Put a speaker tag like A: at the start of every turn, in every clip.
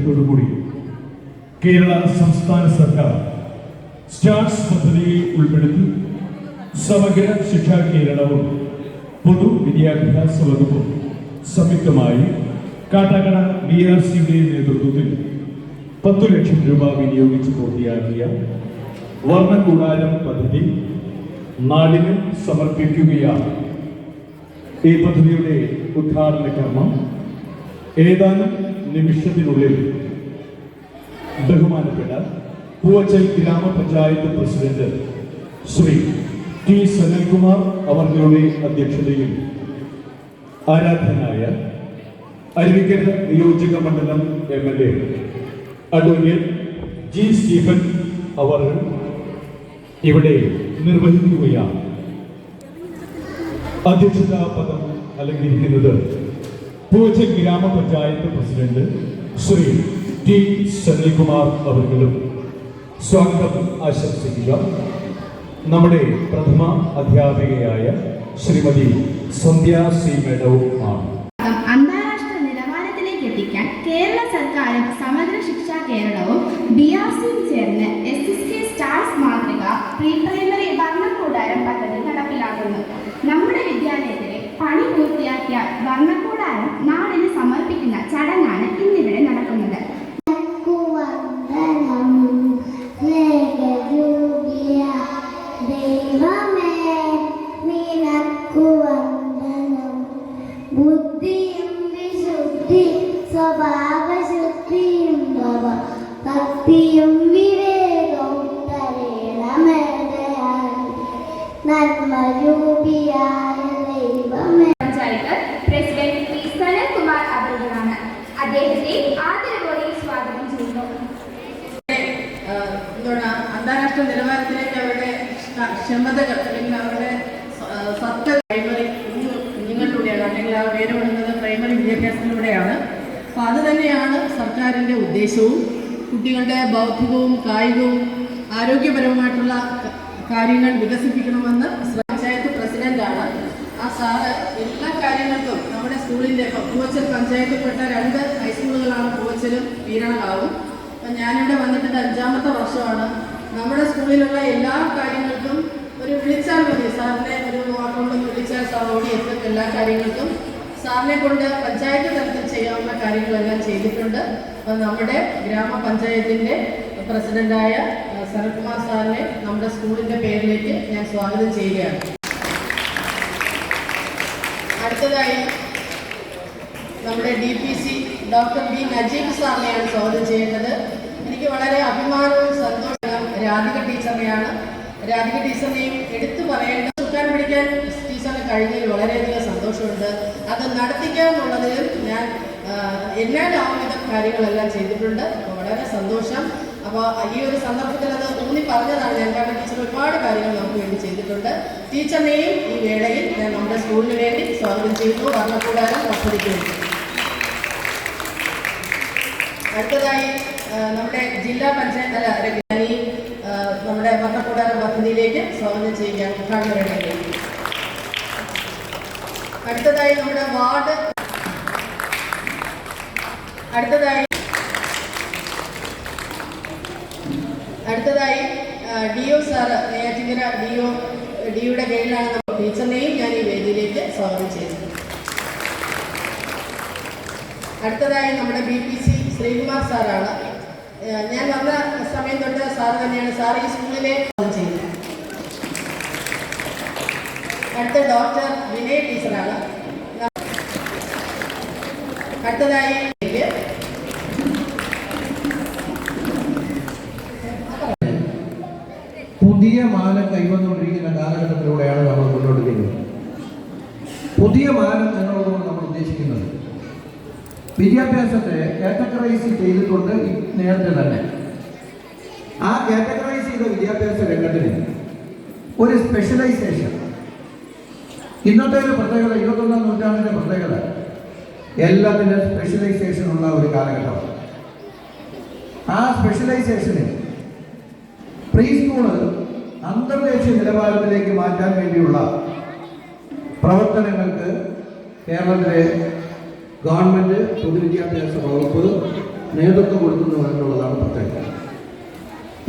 A: ഐക്യത്തോടുകൂടി കേരള സംസ്ഥാന സർക്കാർ സ്റ്റാർസ് പദ്ധതിയെ ഉൾപ്പെടുത്തി സമഗ്ര ശിക്ഷാ കേരളവും പൊതുവിദ്യാഭ്യാസ വകുപ്പും സംയുക്തമായി കാട്ടാക്കട BRCയുടെ നേതൃത്വത്തിൽ 10 ലക്ഷം രൂപ വിനിയോഗിച്ച് പൂർത്തിയാക്കിയ വർണ്ണകൂടാരം പദ്ധതി നാടിന് സമർപ്പിക്കുകയാണ്. ഈ പദ്ധതിയുടെ ഉദ്ഘാടന കർമ്മം ഏതാനും നിമിഷത്തിനുള്ളിൽ ബഹുമാനപ്പെട്ട പൂവച്ചൽ ഗ്രാമപഞ്ചായത്ത് പ്രസിഡന്റ് ശ്രീ T. സനൽകുമാർ അവരുടെ അധ്യക്ഷതയിൽ ആരാധനായ അരുവിക്കര നിയോജക മണ്ഡലം MLA അഡ്വക്കേറ്റ് G. സ്റ്റീഫൻ അവർ ഇവിടെ നിർവഹിക്കുകയാണ്. അധ്യക്ഷതാ പദം അലങ്കരിക്കുന്നത് പൂവച്ചൽ ഗ്രാമപഞ്ചായത്ത് പ്രസിഡന്റ് ശ്രീ T. സനൽകുമാർ അവர்களுം സ്വാഗതം ആശംസിക്കുക. നമ്മുടെ പ്രഥമ അധ്യാപികയായ ശ്രീമതി സന്ധ്യ C. മേഡവും ആണ്.
B: അന്താരാഷ്ട്ര നിലവാരത്തിലേക്ക് എത്തിക്കാൻ കേരള സർക്കാരും സമഗ്ര ശിക്ഷാ കേരളവും BRCയും ചേർന്ന് SSK സ്റ്റാർസ് മാതൃക പ്രീ പ്രൈമറി വർണ്ണക്കൂടാരം പദ്ധതി നടപ്പിലാക്കുന്നു. നമ്മുടെ വിദ്യാലയത്തിലെ പണി പൂർത്തിയാക്കിയ വർണ്ണക്കൂടാരം നാടിന് സമർപ്പിക്കുന്ന ചടങ്ങാണ് ഇന്നിവിടെ നടക്കുന്നത്.
C: ഭക്തിയും വിവേകവും
B: പഞ്ചായത്ത് പ്രസിഡന്റ് T. സനൽകുമാർ അവരുടെയാണ്. അദ്ദേഹത്തെ ആദരവോടെ സ്വാഗതം ചെയ്യുന്നു.
D: അന്താരാഷ്ട്ര നിലവാരത്തിലേക്ക് അവരുടെ ക്ഷമതകൾ അല്ലെങ്കിൽ അവരുടെ സത്ത പ്രൈമറി കുഞ്ഞുങ്ങളിലൂടെയാണ്, അല്ലെങ്കിൽ ആ വേരുകൊള്ളുന്നത് പ്രൈമറി വിദ്യാഭ്യാസത്തിലൂടെയാണ്. അപ്പോൾ അത് തന്നെയാണ് സർക്കാരിൻ്റെ ഉദ്ദേശവും. കുട്ടികളുടെ ബൗദ്ധികവും കായികവും ആരോഗ്യപരവുമായിട്ടുള്ള കാര്യങ്ങൾ വികസിപ്പിക്കണമെന്ന് പഞ്ചായത്ത് പ്രസിഡന്റാണ്. ആ സാറ് എല്ലാ കാര്യങ്ങൾക്കും നമ്മുടെ സ്കൂളിൻ്റെ പൂവച്ചൽ പഞ്ചായത്തിൽപ്പെട്ട 2 ഹൈസ്കൂളുകളാണ് പൂവച്ചലും വീരണകാവും. അപ്പം ഞാനിവിടെ വന്നിട്ട് 5ാമത്തെ വർഷമാണ്. നമ്മുടെ സ്കൂളിലുള്ള എല്ലാ കാര്യങ്ങൾക്കും ഒരു വിളിച്ചാൽ മതി, സാറിനെ ഒരു വാക്കുകൊണ്ട് വിളിച്ചാൽ സാർ ഓടിയെത്തും. എല്ലാ കാര്യങ്ങൾക്കും സാറിനെ കൊണ്ട് പഞ്ചായത്ത് തലത്തിൽ ചെയ്യാവുന്ന കാര്യങ്ങളെല്ലാം ചെയ്തിട്ടുണ്ട്. അപ്പം നമ്മുടെ ഗ്രാമപഞ്ചായത്തിൻ്റെ പ്രസിഡന്റായ സനൽകുമാർ സാറിനെ നമ്മുടെ സ്കൂളിൻ്റെ പേരിലേക്ക് ഞാൻ സ്വാഗതം ചെയ്യുകയാണ്. അടുത്തതായി നമ്മുടെ DPC ഡോക്ടർ B. നജീബ് സാറിനെയാണ് സ്വാഗതം ചെയ്യേണ്ടത്. എനിക്ക് വളരെ അഭിമാനവും സന്തോഷവും രാധിക ടീച്ചറിനെയാണ്. രാധിക ടീച്ചറിനെയും എടുത്തു പറയേണ്ട ചുക്കാൻ പിടിക്കാൻ ടീച്ചറിന് കഴിഞ്ഞതിൽ വളരെയധികം സന്തോഷമുണ്ട്. അത് നടത്തിക്കാന്നുള്ളതിലും ഞാൻ എല്ലാവിധ കാര്യങ്ങളെല്ലാം ചെയ്തിട്ടുണ്ട്. അപ്പോൾ വളരെ സന്തോഷം. അപ്പോൾ ഈ ഒരു സന്ദർഭത്തിൽ അത് ഊന്നി പറഞ്ഞതാണ് ഞാൻ, കാരണം ടീച്ചർ ഒരുപാട് കാര്യങ്ങൾ നമുക്ക് വേണ്ടി ചെയ്തിട്ടുണ്ട്. ടീച്ചറിനെയും ഈ വേളയിൽ ഞാൻ നമ്മുടെ സ്കൂളിന് വേണ്ടി സ്വാഗതം ചെയ്യുന്നു, വർണ്ണക്കൂടാരം പദ്ധതിക്ക് വേണ്ടി. അടുത്തതായി നമ്മുടെ ജില്ലാ പഞ്ചായത്ത് നമ്മുടെ വർണ്ണക്കൂടാരം പദ്ധതിയിലേക്ക് സ്വാഗതം ചെയ്യുകയാണ് ഉദ്ഘാടനം വേണ്ടി. അടുത്തതായി നമ്മുടെ വാർഡ് അടുത്തതായി DO സാറ്, നെയ്യാറ്റിൻകര ഡിയുടെ കീഴിലാണ് നമ്മൾ ടീച്ചറിനെയും ഞാൻ ഈ വേദിയിലേക്ക് സ്വാഗതം ചെയ്യുന്നത്. അടുത്തതായി നമ്മുടെ BPC ശ്രീകുമാർ സാറാണ്. ഞാൻ വന്ന സമയം തൊട്ട് സാറ് തന്നെയാണ് സാർ ഈ സ്കൂളിലെ ചെയ്യുന്നത്. അടുത്ത ഡോക്ടർ വിനയ ടീച്ചറാണ്. അടുത്തതായി
E: പുതിയ മാനം കൈവന്നുകൊണ്ടിരിക്കുന്ന കാലഘട്ടത്തിലൂടെയാണ് നമ്മൾ മുന്നോട്ട് ചെയ്യുന്നത്. പുതിയ മാനം എന്നുള്ളതുകൊണ്ട് നമ്മൾ ഉദ്ദേശിക്കുന്നത് വിദ്യാഭ്യാസത്തെ കാറ്റഗറൈസ് ചെയ്തിട്ടുണ്ട്. നേരത്തെ തന്നെ ആ കാറ്റഗറൈസ് ചെയ്ത വിദ്യാഭ്യാസ രംഗത്തിന് ഒരു സ്പെഷ്യലൈസേഷൻ, ഇന്നത്തെ ഒരു പ്രത്യേകത, 21ാം നൂറ്റാണ്ടിൻ്റെ പ്രത്യേകത എല്ലാത്തിൻ്റെ സ്പെഷ്യലൈസേഷനുള്ള ഒരു കാലഘട്ടമാണ്. ആ സ്പെഷ്യലൈസേഷന് പ്രീ സ്കൂള് അന്തർദേശീയ നിലവാരത്തിലേക്ക് മാറ്റാൻ വേണ്ടിയുള്ള പ്രവർത്തനങ്ങൾക്ക് കേരളത്തിലെ ഗവൺമെൻറ് പൊതുവിദ്യാഭ്യാസ വകുപ്പ് നേതൃത്വം കൊടുക്കുന്നു എന്നുള്ളതാണ് പ്രത്യേകത.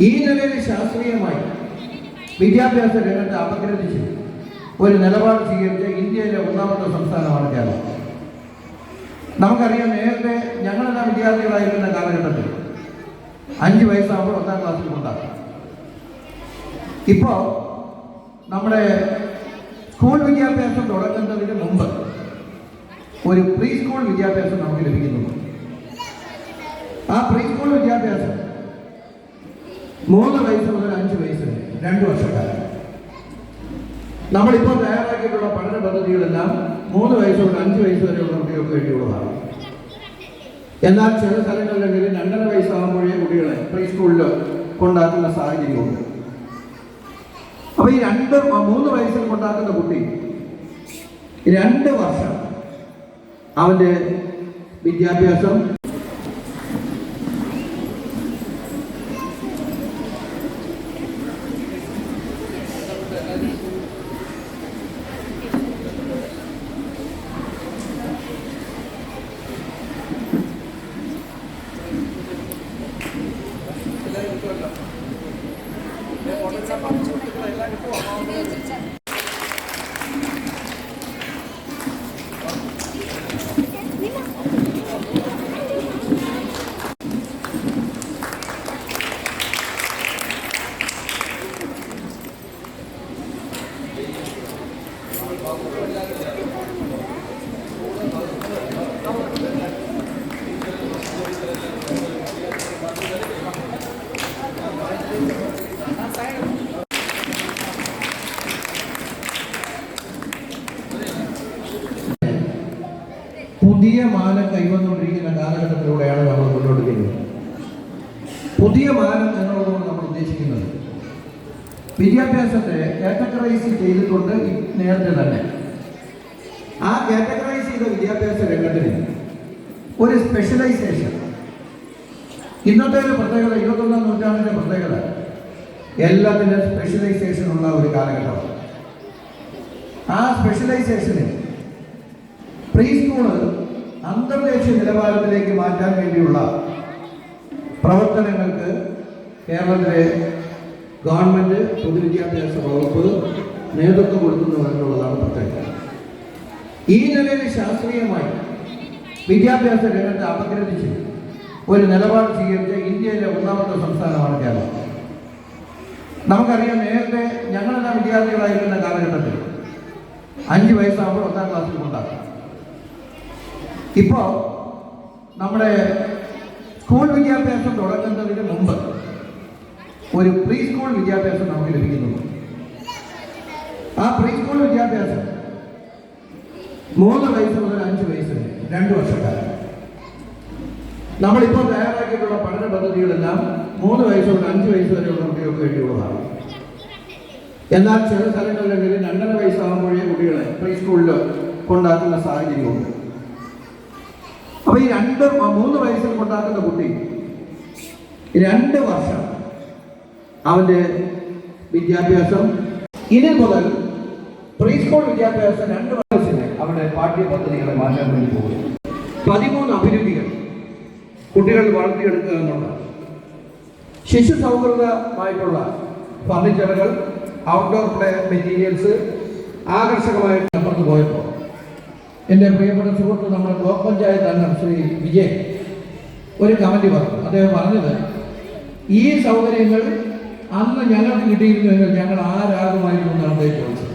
E: ഈ നിലയിൽ ശാസ്ത്രീയമായി വിദ്യാഭ്യാസ രംഗത്തെ അപഗ്രഥിച്ച് ഒരു നിലപാട് സ്വീകരിച്ച ഇന്ത്യയിലെ ഒന്നാമത്തെ സംസ്ഥാനമാണ് കേരളം. നമുക്കറിയാം, നേരത്തെ ഞങ്ങളെല്ലാം വിദ്യാർത്ഥികളായിരിക്കുന്ന കാലഘട്ടത്തിൽ 5 വയസ്സാകുമ്പോൾ 1-ാം ക്ലാസ്സിൽ കൊണ്ടാക്കും. ഇപ്പോൾ നമ്മുടെ സ്കൂൾ വിദ്യാഭ്യാസം തുടങ്ങുന്നതിന് മുമ്പ് ഒരു പ്രീ സ്കൂൾ വിദ്യാഭ്യാസം നമുക്ക് ലഭിക്കുന്നുണ്ട്. ആ പ്രീ സ്കൂൾ വിദ്യാഭ്യാസം 3 വയസ്സ് മുതൽ 5 വയസ്സ് വരെ 2 വർഷക്കാലം. നമ്മളിപ്പോൾ തയ്യാറാക്കിയിട്ടുള്ള പഠന പദ്ധതികളെല്ലാം 3 വയസ്സ് മുതൽ 5 വയസ്സ് വരെയുള്ള കുട്ടികൾക്ക് വേണ്ടിയുള്ളതാണ്. എന്നാൽ ചില സ്ഥലങ്ങളിലെങ്കിൽ 2.5 വയസ്സാകുമ്പോഴേ കുട്ടികളെ പ്രീ സ്കൂളിൽ കൊണ്ടാക്കുന്ന സാഹചര്യമുണ്ട്. അപ്പൊ ഈ 3 വയസ്സിൽ കൊണ്ടാക്കുന്ന കുട്ടി 2 വർഷം അവന്റെ വിദ്യാഭ്യാസം പുതിയ മാനം കൈവന്നുകൊണ്ടിരിക്കുന്ന കാലഘട്ടത്തിലൂടെയാണ് നമ്മൾ മുന്നോട്ട് ചെയ്യുന്നത്. പുതിയ മാനം എന്നുള്ളതുകൊണ്ട് നമ്മൾ ഉദ്ദേശിക്കുന്നത് വിദ്യാഭ്യാസത്തെ കാറ്റഗറൈസ് ചെയ്തിട്ടുണ്ട്. നേരത്തെ തന്നെ ആ കാറ്റഗറൈസ് ചെയ്ത വിദ്യാഭ്യാസ രംഗത്തിന് ഒരു സ്പെഷ്യലൈസേഷൻ, ഇന്നത്തെ ഒരു പ്രത്യേകത, 21-ാം നൂറ്റാണ്ടിന്റെ പ്രത്യേകത, എല്ലാത്തിനും സ്പെഷ്യലൈസേഷൻ ഉള്ള ഒരു കാലഘട്ടമാണ്. ആ സ്പെഷ്യലൈസേഷന് പ്രീ സ്കൂള് അന്തർദേശീയ നിലവാരത്തിലേക്ക് മാറ്റാൻ വേണ്ടിയുള്ള പ്രവർത്തനങ്ങൾക്ക് കേരളത്തിലെ ഗവൺമെന്റ് പൊതുവിദ്യാഭ്യാസ വകുപ്പ് നേതൃത്വം കൊടുക്കുന്നു എന്നുള്ളതാണ് പ്രത്യേകത. ഈ നിലയിൽ ശാസ്ത്രീയമായി വിദ്യാഭ്യാസ രംഗത്തെ അപഗ്രഥിച്ച് ഒരു നിലപാട് സ്വീകരിച്ച ഇന്ത്യയിലെ ഒന്നാമത്തെ സംസ്ഥാനമാണ് കേരളം. നമുക്കറിയാം, നേരത്തെ ഞങ്ങളെല്ലാം വിദ്യാർത്ഥികളായിരിക്കുന്ന കാലഘട്ടത്തിൽ 5 വയസ്സാകുമ്പോൾ 1-ാം ക്ലാസ്സിൽ കൊണ്ടാക്കും. ഇപ്പോൾ നമ്മുടെ സ്കൂൾ വിദ്യാഭ്യാസം തുടങ്ങുന്നതിന് മുമ്പ് ഒരു പ്രീ സ്കൂൾ വിദ്യാഭ്യാസം നമുക്ക് ലഭിക്കുന്നുണ്ട്. ആ പ്രീ സ്കൂൾ വിദ്യാഭ്യാസം 3 വയസ്സ് മുതൽ 5 വയസ്സ് വരെ 2 വർഷക്കാലം. നമ്മളിപ്പോൾ തയ്യാറാക്കിയിട്ടുള്ള പഠന പദ്ധതികളെല്ലാം 3 വയസ്സ് മുതൽ 5 വയസ്സ് വരെയുള്ള കുട്ടികൾക്ക് വേണ്ടിയുള്ളതാണ്. എന്നാൽ ചില സ്ഥലങ്ങളിലെങ്കിൽ 2.5 വയസ്സാകുമ്പോഴേ കുട്ടികളെ പ്രീ സ്കൂളിൽ കൊണ്ടാക്കുന്ന സാഹചര്യമുണ്ട്. അപ്പൊ ഈ 3 വയസ്സിൽ കൊണ്ടാക്കുന്ന കുട്ടി 2 വർഷം അവന്റെ വിദ്യാഭ്യാസം. ഇനി മുതൽ പ്രീ സ്കൂൾ വിദ്യാഭ്യാസം 2 വർഷത്തിന് അവരുടെ പാഠ്യ പദ്ധതികളെ മാറ്റാൻ വേണ്ടി പോകും. 13 അഭിരുചികൾ കുട്ടികൾ വളർത്തിയെടുക്കുക എന്നുള്ളത്. ശിശു സൗഹൃദമായിട്ടുള്ള ഫർണിച്ചറുകൾ, ഔട്ട്ഡോർ പ്ലേ മെറ്റീരിയൽസ് ആകർഷകമായിട്ട് അപ്പുറത്ത് പോയപ്പോൾ എൻ്റെ പ്രിയപ്പെട്ട സുഹൃത്ത് നമ്മുടെ ബ്ലോക്ക് പഞ്ചായത്ത് അംഗം ശ്രീ വിജയൻ ഒരു കമൻറ്റ് പറഞ്ഞു. അദ്ദേഹം പറഞ്ഞത്, ഈ സൗകര്യങ്ങൾ അന്ന് ഞങ്ങൾക്ക് കിട്ടിയിരുന്നുവെങ്കിൽ ഞങ്ങൾ ആരാകുമായിരുന്നു എന്നാണ് അദ്ദേഹം ചോദിച്ചത്.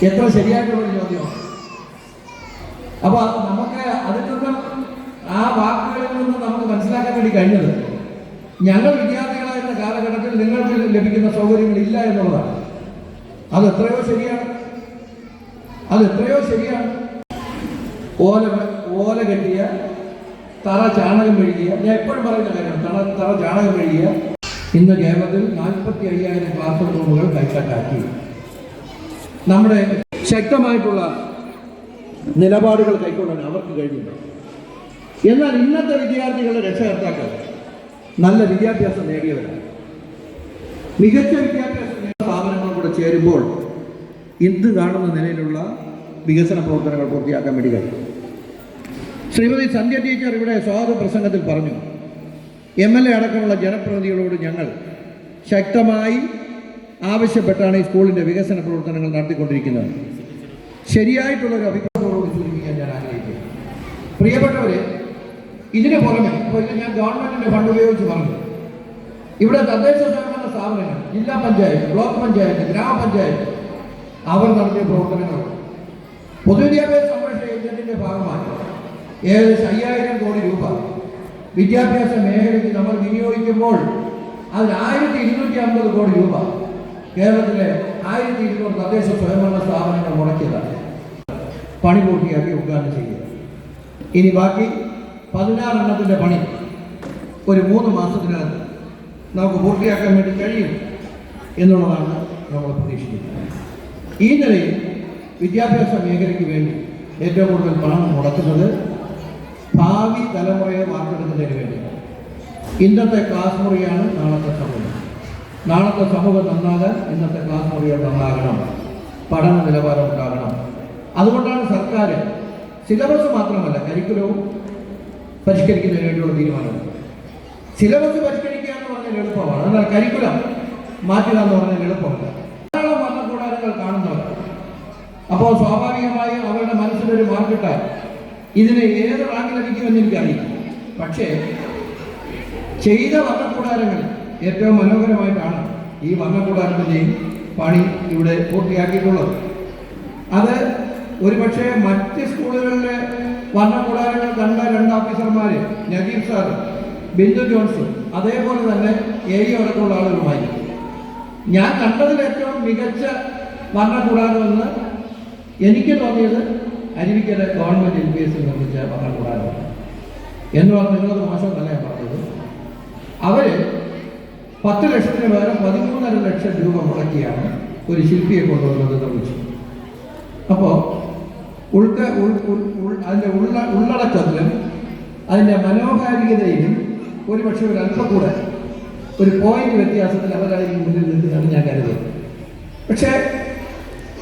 E: എത്ര ശരിയായിട്ടുള്ള ചോദ്യമാണ്. അപ്പൊ നമുക്ക് അതിൽ നിന്നും ആ വാക്കുകളിൽ നിന്ന് നമുക്ക് മനസ്സിലാക്കാൻ വേണ്ടി കഴിഞ്ഞത്, ഞങ്ങൾ വിദ്യാർത്ഥികളായിരുന്ന കാലഘട്ടത്തിൽ നിങ്ങൾക്ക് ലഭിക്കുന്ന സൗകര്യങ്ങളില്ല എന്നുള്ളതാണ്. അതെത്രയോ ശരിയാണ്. ഓല കെട്ടിയ, തറ ചാണകം മെഴുകിയ, ഞാൻ എപ്പോഴും പറയുന്ന കാര്യമാണ്, തറ ചാണകം മെഴുകിയ ഇന്ന് കേരളത്തിൽ 45,000 ക്ലാസ് റൂമുകൾ കൈക്കട്ടാക്കി. നമ്മുടെ ശക്തമായിട്ടുള്ള നിലപാടുകൾ കൈക്കൊള്ളാൻ അവർക്ക് കഴിഞ്ഞില്ല. എന്നാൽ ഇന്നത്തെ വിദ്യാർത്ഥികളുടെ രക്ഷകർത്താക്കൾ നല്ല വിദ്യാഭ്യാസം നേടിയവരാണ്. മികച്ച വിദ്യാഭ്യാസം നേടിയ സ്ഥാപനങ്ങളും കൂടെ ചേരുമ്പോൾ ഇന്ന് കാണുന്ന നിലയിലുള്ള വികസന പ്രവർത്തനങ്ങൾ പൂർത്തിയാക്കാൻ വേണ്ടി കഴിയും. ശ്രീമതി സന്ധ്യ ടീച്ചർ ഇവിടെ സ്വാഗത പ്രസംഗത്തിൽ പറഞ്ഞു, MLA അടക്കമുള്ള ജനപ്രതിനിധികളോട് ഞങ്ങൾ ശക്തമായി ആവശ്യപ്പെട്ടാണ് ഈ സ്കൂളിൻ്റെ വികസന പ്രവർത്തനങ്ങൾ നടത്തിക്കൊണ്ടിരിക്കുന്നത്. ശരിയായിട്ടുള്ളൊരു അഭിപ്രായത്തോട് സൂചിപ്പിക്കാൻ ഞാൻ ആഗ്രഹിക്കുന്നു. പ്രിയപ്പെട്ടവരെ, ഇതിന് പുറമെ ഇപ്പോൾ ഇത് ഞാൻ ഗവൺമെൻറ്റിൻ്റെ ഫണ്ട് ഉപയോഗിച്ച് പറഞ്ഞു, ഇവിടെ തദ്ദേശ സ്വയംഭരണ സ്ഥാപനങ്ങൾ, ജില്ലാ പഞ്ചായത്ത്, ബ്ലോക്ക് പഞ്ചായത്ത്, ഗ്രാമപഞ്ചായത്ത് അവർ നടത്തിയ പ്രവർത്തനങ്ങളുണ്ട്. പൊതുവിദ്യാഭ്യാസ സംരക്ഷണ യജ്ഞത്തിൻ്റെ ഭാഗമായി ഏകദേശം 5000 കോടി രൂപ വിദ്യാഭ്യാസ മേഖലയ്ക്ക് നമ്മൾ വിനിയോഗിക്കുമ്പോൾ അതിൽ 1250 കോടി രൂപ കേരളത്തിലെ 1200 തദ്ദേശ സ്വയംഭരണ സ്ഥാപനങ്ങൾ മുടക്കിയതാണ്. പണി പൂർത്തിയാക്കി ഉദ്ഘാടനം ചെയ്യുക. ഇനി ബാക്കി 16 എണ്ണത്തിൻ്റെ പണി ഒരു 3 മാസത്തിനകത്ത് നമുക്ക് പൂർത്തിയാക്കാൻ വേണ്ടി കഴിയും എന്നുള്ളതാണ് നമ്മൾ പ്രതീക്ഷിക്കുന്നത്. ഈ നിലയിൽ വിദ്യാഭ്യാസ മേഖലയ്ക്ക് വേണ്ടി ഏറ്റവും കൂടുതൽ പണം മുടക്കുന്നത് ഭാവി തലമുറയെ വാർത്തെടുക്കുന്നതിന് വേണ്ടിയാണ്. ഇന്നത്തെ ക്ലാസ് മുറിയാണ് നാളത്തെ സമൂഹം. നാളത്തെ സമൂഹം നന്നാകാൻ ഇന്നത്തെ ക്ലാസ് മുറികൾ നന്നാകണം, പഠന നിലവാരം ഉണ്ടാകണം. അതുകൊണ്ടാണ് സർക്കാർ സിലബസ് മാത്രമല്ല കരിക്കുലവും പരിഷ്കരിക്കുന്നതിന് വേണ്ടിയുള്ള തീരുമാനം. സിലബസ് പരിഷ്കരിക്കുക എന്ന് പറഞ്ഞാൽ എളുപ്പമാണ്, എന്നാൽ കരിക്കുലം മാറ്റുക എന്ന് പറഞ്ഞാൽ എളുപ്പമല്ല. ധാരാളം വർണ്ണക്കൂടാരങ്ങൾ കാണുന്നവർ, അപ്പോൾ സ്വാഭാവികമായും അവരുടെ മനസ്സിലൊരു മാർക്കിട്ടാൽ ഇതിന് ഏത് റാങ്ക് ലഭിക്കുമെന്ന് എനിക്കറിയില്ല. പക്ഷേ ചെയ്ത വർണ്ണക്കൂടാരങ്ങൾ ഏറ്റവും മനോഹരമായിട്ടാണ് ഈ വർണ്ണക്കൂടാരത്തിൻ്റെയും പണി ഇവിടെ പൂർത്തിയാക്കിയിട്ടുള്ളത്. അത് ഒരുപക്ഷെ മറ്റ് സ്കൂളുകളിലെ വർണ്ണക്കൂടാരങ്ങൾ കണ്ട 2 ഓഫീസർമാർ, നജീബ് സാർ, ബിന്ദു ജോൺസും അതേപോലെ തന്നെ അടക്കമുള്ള ആളുകളുമായി ഞാൻ കണ്ടതിൽ ഏറ്റവും മികച്ച വർണ്ണക്കൂടാരമെന്ന് എനിക്ക് തോന്നിയത് അരുവിക്കര ഗവൺമെൻറ് LPS നിർമ്മിച്ച വർണ്ണക്കൂടാരമാണ്. എന്ന് പറഞ്ഞാൽ നിങ്ങളത് മോശമെന്നല്ല ഞാൻ പറഞ്ഞത്. അവർ 10 ലക്ഷത്തിന് പകരം 13.5 ലക്ഷം രൂപ മുടക്കിയാണ് ഒരു ശില്പിയെ കൊണ്ടുവന്നത് നിർമ്മിച്ചു. അപ്പോൾ അതിൻ്റെ ഉള്ളടക്കത്തിലും അതിൻ്റെ മനോഹാരികതയിലും ഒരുപക്ഷെ ഒരു അല്പം കൂടെ ഒരു പോയിന്റ് വ്യത്യാസത്തിൽ അവരായിരിക്കും മുന്നിൽ നിൽക്കുന്നതാണ് ഞാൻ കരുതുന്നത്. പക്ഷേ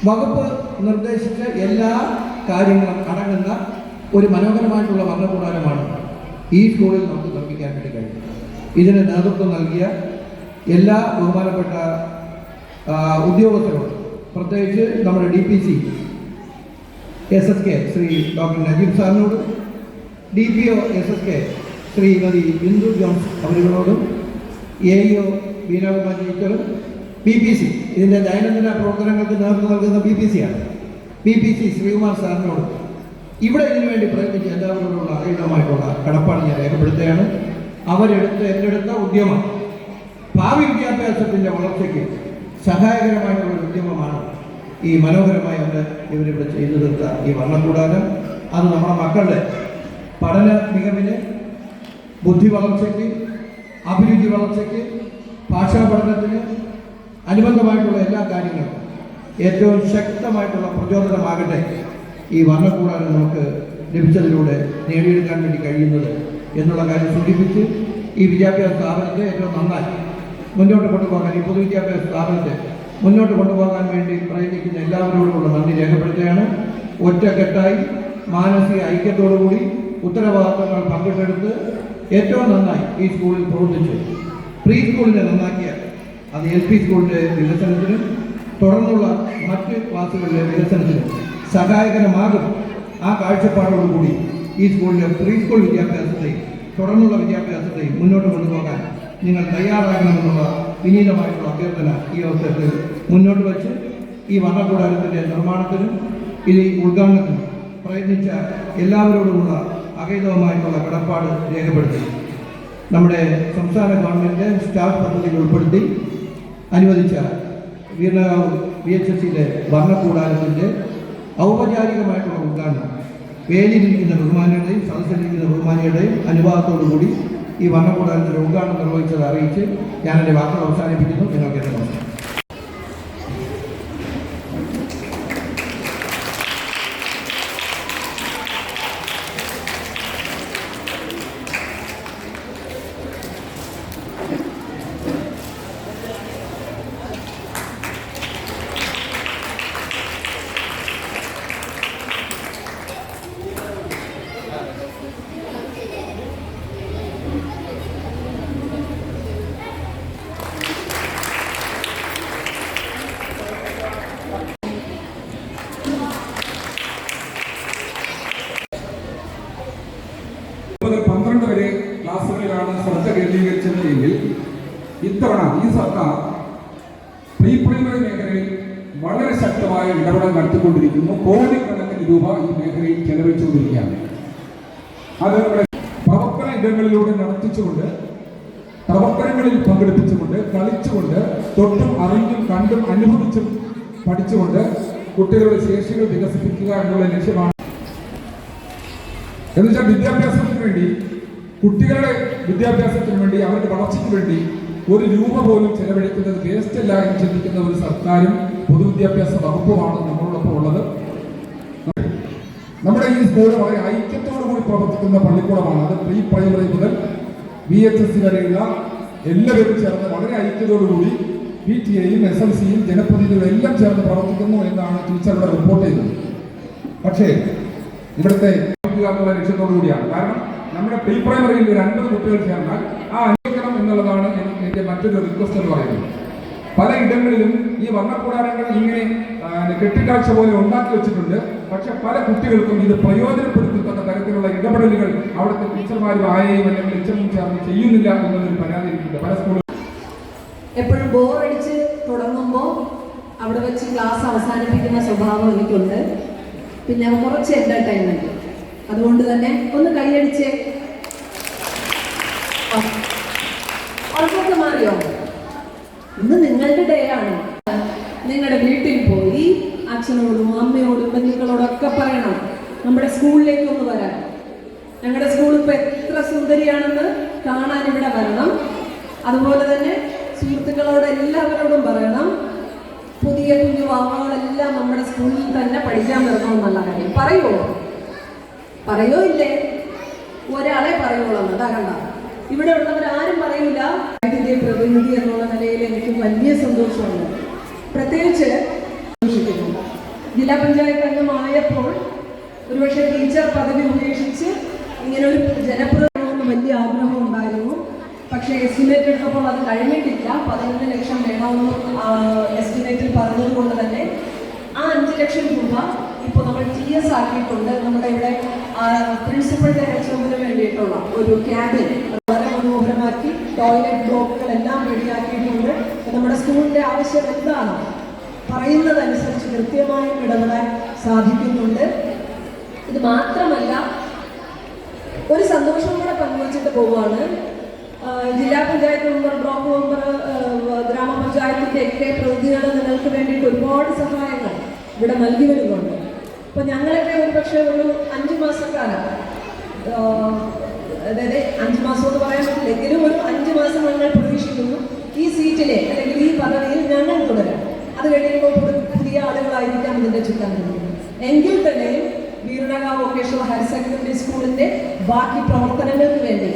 E: വകുപ്പ് നിർദ്ദേശിച്ച എല്ലാ കാര്യങ്ങളും അടങ്ങുന്ന ഒരു മനോഹരമായിട്ടുള്ള വർണ്ണക്കൂടാരമാണ് ഈ സ്കൂളിൽ നമുക്ക് നിർമ്മിക്കാൻ വേണ്ടി കഴിയും. ഇതിന് നേതൃത്വം നൽകിയ എല്ലാ ബഹുമാനപ്പെട്ട ഉദ്യോഗസ്ഥരോടും, പ്രത്യേകിച്ച് നമ്മുടെ DPC SSK Shri doctor Najeeb സാറിനോടും DPO SSK Shrimati Bindu Johns അവരുകളോടും AEO ബീനാകുമാർ ടീച്ചറും BPC ഇതിൻ്റെ ദൈനംദിന പ്രവർത്തനങ്ങൾക്ക് നേതൃത്വം നൽകുന്ന BPC ശ്രീകുമാർ സാറിനോടും ഇവിടെ ഇതിനു വേണ്ടി പ്രയത്നിച്ച എല്ലാവരോടുള്ള അകീതമായിട്ടുള്ള കടപ്പാട് ഞാൻ രേഖപ്പെടുത്തുകയാണ്. ഏറ്റെടുത്ത ഉദ്യമം ഭാവി വിദ്യാഭ്യാസത്തിൻ്റെ വളർച്ചയ്ക്ക് സഹായകരമായിട്ടുള്ള ഉദ്യമമാണ് ഈ മനോഹരമായി ഇവരിവിടെ ചെയ്തു തീർത്ത ഈ വർണ്ണക്കൂടാരം. അത് നമ്മുടെ മക്കളുടെ പഠന മികവിന്, ബുദ്ധി വളർച്ചയ്ക്ക്, അഭിരുചി വളർച്ചയ്ക്ക്, ഭാഷാ പഠനത്തിന് അനുബന്ധമായിട്ടുള്ള എല്ലാ കാര്യങ്ങളും ഏറ്റവും ശക്തമായിട്ടുള്ള പ്രചോദനമാകട്ടെ ഈ വർണ്ണക്കൂടാരം നമുക്ക് ലഭിച്ചതിലൂടെ നേടിയെടുക്കാൻ വേണ്ടി കഴിയുന്നത് എന്നുള്ള കാര്യം സൂചിപ്പിച്ച് ഈ വിദ്യാഭ്യാസ സ്ഥാപനത്തെ ഏറ്റവും നന്നായി മുന്നോട്ട് കൊണ്ടുപോകാൻ, ഈ പൊതുവിദ്യാഭ്യാസ സ്ഥാപനത്തെ മുന്നോട്ട് കൊണ്ടുപോകാൻ വേണ്ടി പ്രയത്നിക്കുന്ന എല്ലാവരോടുമുള്ള നന്ദി രേഖപ്പെടുത്തുകയാണ്. ഒറ്റക്കെട്ടായി മാനസിക ഐക്യത്തോടുകൂടി ഉത്തരവാദിത്തങ്ങൾ പങ്കിട്ടെടുത്ത് ഏറ്റവും നന്നായി ഈ സ്കൂളിൽ പ്രവർത്തിച്ചു പ്രീ സ്കൂളിനെ നന്നാക്കിയാൽ അത് LP സ്കൂളിൻ്റെ വികസനത്തിനും തുടർന്നുള്ള മറ്റ് ക്ലാസ്സുകളിലെ വികസനത്തിനും സഹായകരമാകും. ആ കാഴ്ചപ്പാടോടുകൂടി ഈ സ്കൂളിലെ പ്രീ സ്കൂൾ വിദ്യാഭ്യാസത്തെയും തുടർന്നുള്ള വിദ്യാഭ്യാസത്തെയും മുന്നോട്ട് കൊണ്ടുപോകാൻ നിങ്ങൾ തയ്യാറാകണമെന്നുള്ള വിനീതമായിട്ടുള്ള അഭ്യർത്ഥന ഈ അവസരത്തിൽ മുന്നോട്ട് വച്ച് ഈ വർണ്ണക്കൂടാരത്തിൻ്റെ നിർമ്മാണത്തിനും ഇത് ഉദ്ഘാടനത്തിനും പ്രയത്നിച്ച എല്ലാവരോടുമുള്ള അകൈതവമായിട്ടുള്ള കടപ്പാട് രേഖപ്പെടുത്തി നമ്മുടെ സംസ്ഥാന ഗവൺമെൻറ് സ്റ്റാഫ് പദ്ധതിയിൽ ഉൾപ്പെടുത്തി അനുവദിച്ച വീർനകാവ് VHSയിലെ വർണ്ണക്കൂടാരത്തിൻ്റെ ഔപചാരികമായിട്ടുള്ള ഉദ്ഘാടനം വേദിയിലിരിക്കുന്ന ബഹുമാനിയുടെയും സദസ്സിലിരിക്കുന്ന ബഹുമാനിയുടെയും അനുവാദത്തോടുകൂടി ഈ വർണ്ണക്കൂടാരത്തിൻ്റെ ഉദ്ഘാടനം നിർവഹിച്ചത് അറിയിച്ച് ഞാൻ എൻ്റെ വാക്കുകൾ അവസാനിപ്പിക്കുന്നു. നിങ്ങൾക്ക് എൻ്റെ നമസ്കാരം.
F: സർക്കാർ പ്രീ പ്രൈമറി മേഖലയിൽ വളരെ ശക്തമായ ഇടപെടൽ നടത്തിക്കൊണ്ടിരിക്കുന്നു. കോടിക്കണക്കിന് രൂപ ഈ മേഖലയിൽ ചെലവഴിച്ചുകൊണ്ടിരിക്കുകയാണ്. അത് നമ്മുടെ പ്രവർത്തന ഇടങ്ങളിലൂടെ നടത്തിച്ചുകൊണ്ട്, പ്രവർത്തനങ്ങളിൽ പങ്കെടുപ്പിച്ചുകൊണ്ട്, കളിച്ചുകൊണ്ട്, തൊട്ടും അറിഞ്ഞും കണ്ടും അനുഭവിച്ചും പഠിച്ചുകൊണ്ട് കുട്ടികളുടെ ശേഷികൾ വികസിപ്പിക്കുക എന്നുള്ള ലക്ഷ്യമാണ്. എന്നുവെച്ചാൽ വിദ്യാഭ്യാസത്തിന് വേണ്ടി, കുട്ടികളുടെ വിദ്യാഭ്യാസത്തിന് വേണ്ടി, അവരുടെ വളർച്ചയ്ക്ക് വേണ്ടി ഒരു രൂപ പോലും ചെലവഴിക്കുന്നത് വേസ്റ്റ് അല്ല എന്ന് ചിന്തിക്കുന്ന ഒരു സർക്കാരും പൊതുവിദ്യാഭ്യാസ വകുപ്പുമാണ് നമ്മളോടൊപ്പം ഉള്ളത്. നമ്മുടെ ഈ സ്കൂൾ വളരെ ഐക്യത്തോടു കൂടി പ്രവർത്തിക്കുന്ന പള്ളിക്കൂടമാണ്. അത് പ്രീ പ്രൈമറി മുതൽ VHS വരെയുള്ള എല്ലാവരും ചേർന്ന് വളരെ ഐക്യത്തോടുകൂടി PTA-യും SLC-യും ജനപ്രതിനിധികളും എല്ലാം ചേർന്ന് പ്രവർത്തിക്കുന്നു എന്നാണ് ടീച്ചറുടെ റിപ്പോർട്ട് ചെയ്തത്. പക്ഷേ ഇവിടുത്തെ എന്നുള്ള ലക്ഷ്യത്തോടു കൂടിയാണ്. കാരണം നമ്മുടെ പ്രീ പ്രൈമറിയിൽ 50 കുട്ടികൾ ചേർന്നാൽ ആ അനുഭവിക്കണം എന്നുള്ളതാണ് എൻ്റെ മറ്റൊരു റിക്വസ്റ്റ് എന്ന് പറയുന്നത്. പല ഇടങ്ങളിലും ഈ വർണ്ണക്കൂടാരങ്ങൾ ഇങ്ങനെ കെട്ടിക്കാഴ്ച പോലെ ഉണ്ടാക്കി വെച്ചിട്ടുണ്ട്. പക്ഷെ പല കുട്ടികൾക്കും ഇത് പ്രയോജനപ്പെടുത്തത്തക്ക തരത്തിലുള്ള ഇടപെടലുകൾ അവിടുത്തെ ടീച്ചർമാരും ആയെയും അല്ലെങ്കിൽ HM ചേർന്ന് ചെയ്യുന്നില്ല എന്നൊരു പരാതി എനിക്കുണ്ട്. പല സ്കൂളുകളും
D: എപ്പോഴും ബോറടിച്ച് തുടങ്ങുമ്പോൾ അവിടെ വെച്ച് ക്ലാസ് അവസാനിപ്പിക്കുന്ന സ്വഭാവം എനിക്കുണ്ട്. പിന്നെ കുറച്ച് എന്റർടൈൻമെന്റ്. അതുകൊണ്ട് തന്നെ ഒന്ന് കൈയടിച്ച് ഉറപ്പൊക്കെ മാറിയോ? ഇന്ന് നിങ്ങളുടെ ഡേ ആണ്. നിങ്ങളുടെ വീട്ടിൽ പോയി അച്ഛനോടും അമ്മയോടും ബന്ധുക്കളോടൊക്കെ പറയണം നമ്മുടെ സ്കൂളിലേക്ക് ഒന്ന് വരാൻ. ഞങ്ങളുടെ സ്കൂൾ ഇപ്പൊ എത്ര സുന്ദരിയാണെന്ന് കാണാൻ ഇവിടെ വരണം. അതുപോലെ തന്നെ സുഹൃത്തുക്കളോട് എല്ലാവരോടും പറയണം പുതിയ കുഞ്ഞു വാക്കുകളെല്ലാം നമ്മുടെ സ്കൂളിൽ തന്നെ പഠിക്കാൻ വരണമെന്നുള്ള കാര്യം. പറയോ ഇല്ലേ? ഒരാളെ പറയുള്ളൂ. അതാ കണ്ട ഇവിടെ ഉള്ളവരാരും പറയില്ല. ഇതിന്റെ പ്രതിനിധി എന്നുള്ള നിലയിൽ എനിക്ക് വലിയ സന്തോഷമുണ്ട്. പ്രത്യേകിച്ച് സന്തോഷിക്കുന്നു. ജില്ലാ പഞ്ചായത്ത് അംഗമായപ്പോൾ ഒരുപക്ഷെ ടീച്ചർ പദവി ഉപേക്ഷിച്ച് ഇങ്ങനെ ഒരു ജനപ്രതിനിധിയെന്ന് വലിയ ആഗ്രഹം ഉണ്ടായിരുന്നു. പക്ഷേ എസ്റ്റിമേറ്റ് എടുത്തപ്പോൾ അത് കഴിഞ്ഞിട്ടില്ല. 15 ലക്ഷം വേണമെന്ന് എസ്റ്റിമേറ്റിൽ പറഞ്ഞത് കൊണ്ട് തന്നെ ആ 5 ലക്ഷം രൂപ ഇപ്പോൾ നമ്മൾ TS ആക്കിയിട്ടുണ്ട്. നമ്മുടെ ഇവിടെ പ്രിൻസിപ്പളിന്റെ രക്ഷത്തിന് വേണ്ടിയിട്ടുള്ള ഒരു ക്യാബിൻ വളരെ മനോഹരമാക്കി ടോയ്ലറ്റ് ബ്ലോക്കുകളെല്ലാം റെഡിയാക്കിയിട്ടുണ്ട്. നമ്മുടെ സ്കൂളിന്റെ ആവശ്യം എന്താണ് പറയുന്നതനുസരിച്ച് കൃത്യമായും ഇടപെടാൻ സാധിക്കുന്നുണ്ട്. ഇത് മാത്രമല്ല, ഒരു സന്തോഷം കൂടെ പങ്കുവച്ചിട്ട് പോവുകയാണ്. ജില്ലാ പഞ്ചായത്ത് മെമ്പർ, ബ്ലോക്ക് മെമ്പർ, ഗ്രാമപഞ്ചായത്തിന്റെ ഒക്കെ പ്രതിനിധികൾ നിങ്ങൾക്ക് വേണ്ടിയിട്ട് ഒരുപാട് സഹായങ്ങൾ ഇവിടെ നൽകി വരുന്നുണ്ട്. അപ്പൊ ഞങ്ങളൊക്കെ ഒരുപക്ഷെ ഒരു 5 മാസക്കാലം, അതായത് 5 മാസം എന്ന് പറയാൻ പറ്റില്ല, എങ്കിലും ഒരു 5 മാസം ഞങ്ങൾ പ്രതീക്ഷിക്കുന്നു ഈ സീറ്റിലെ അല്ലെങ്കിൽ ഈ പദവിയിൽ ഞങ്ങൾ തുടരാം. അത് കഴിയുമ്പോൾ പുതിയ ആളുകളായിരിക്കാം ഇതിന്റെ ചുറ്റാൻ കഴിയുന്നത്. എങ്കിൽ തന്നെയും വീരണകാവ് വൊക്കേഷണൽ ഹയർ സെക്കൻഡറി സ്കൂളിന്റെ ബാക്കി പ്രവർത്തനങ്ങൾക്ക് വേണ്ടി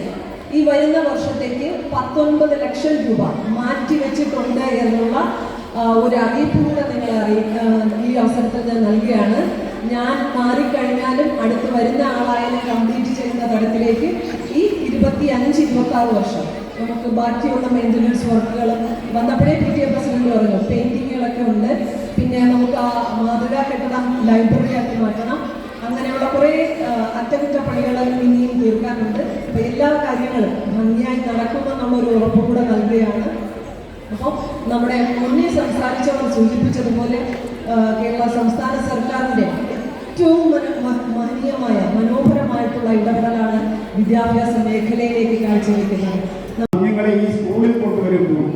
D: ഈ വരുന്ന വർഷത്തേക്ക് 19 ലക്ഷം രൂപ മാറ്റിവെച്ചിട്ടുണ്ട് എന്നുള്ള ഒരു അറിയിപ്പ് കൂടെ നിങ്ങളെ ഈ അവസരത്തിൽ ഞാൻ നൽകുകയാണ്. ഞാൻ മാറിക്കഴിഞ്ഞാലും അടുത്ത് വരുന്ന ആളായാലും കംപ്ലീറ്റ് ചെയ്യുന്ന തരത്തിലേക്ക് ഈ 25-26 വർഷം നമുക്ക് ബാക്കിയുള്ള മെയിൻ്റനൻസ് വർക്കുകൾ വന്നപ്പോഴേ PTA പ്രസിഡന്റ് പറഞ്ഞു പെയിന്റിങ്ങുകളൊക്കെ ഉണ്ട്. പിന്നെ നമുക്ക് ആ മാതൃകാ കെട്ടിടം ലൈബ്രറി ആക്കി മാറ്റണം. അങ്ങനെയുള്ള കുറേ അറ്റകുറ്റപ്പണികൾ ഇനിയും തീർക്കാനുണ്ട്. അപ്പോൾ എല്ലാ കാര്യങ്ങളും ഭംഗിയായി നടക്കുമെന്നുള്ളൊരു ഉറപ്പ് കൂടെ നൽകുകയാണ്. അപ്പോൾ നമ്മുടെ മുന്നേ സംസാരിച്ചവർ സൂചിപ്പിച്ചതുപോലെ കേരള സംസ്ഥാന സർക്കാരിൻ്റെ ഏറ്റവും മഹനീയമായ മനോഹരമായിട്ടുള്ള ഇടപെടലാണ് വിദ്യാഭ്യാസ മേഖലയിലേക്ക് കാഴ്ചവെക്കുന്നത്.
G: കുഞ്ഞുങ്ങളെ ഈ സ്കൂളിൽ കൊണ്ടുവരുമ്പോൾ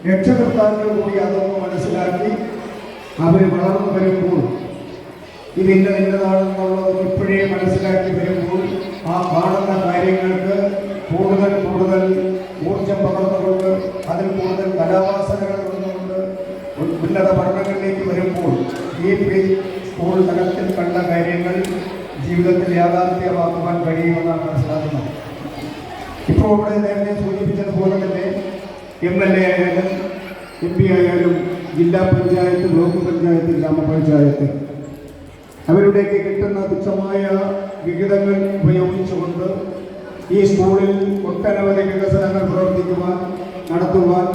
G: രക്ഷകർത്താക്കൾ കൂടി അതൊന്ന് മനസ്സിലാക്കി അവർ വളർന്നു വരുമ്പോൾ ഇന്നതാണെന്നുള്ളത് ഇപ്പോഴേ മനസ്സിലാക്കി വരുമ്പോൾ ആ കാണുന്ന കാര്യങ്ങൾക്ക് കൂടുതൽ ഊർജം പകർന്നുകൊണ്ട് അതിൽ കൂടുതൽ കലാവാസനകൾ വന്നുകൊണ്ട് ഉന്നത പഠനങ്ങളിലേക്ക് വരുമ്പോൾ ഈ പ്രീ സ്കൂൾ തലത്തിൽ കണ്ട കാര്യങ്ങൾ ജീവിതത്തിൽ യാഥാർത്ഥ്യമാക്കുവാൻ കഴിയുമെന്നാണ് മനസ്സിലാക്കുന്നത്. ഇപ്പോൾ ഇവിടെ നേരത്തെ സൂചിപ്പിച്ചതുപോലെ തന്നെ MLA ആയാലും MP ആയാലും ജില്ലാ പഞ്ചായത്ത്, ബ്ലോക്ക് പഞ്ചായത്ത്, ഗ്രാമപഞ്ചായത്ത് അവരുടെയൊക്കെ കിട്ടുന്ന തുച്ഛമായ വിഹിതങ്ങൾ ഉപയോഗിച്ചുകൊണ്ട് ഈ സ്കൂളിൽ ഒട്ടനവധി വികസനങ്ങൾ നടത്തുവാൻ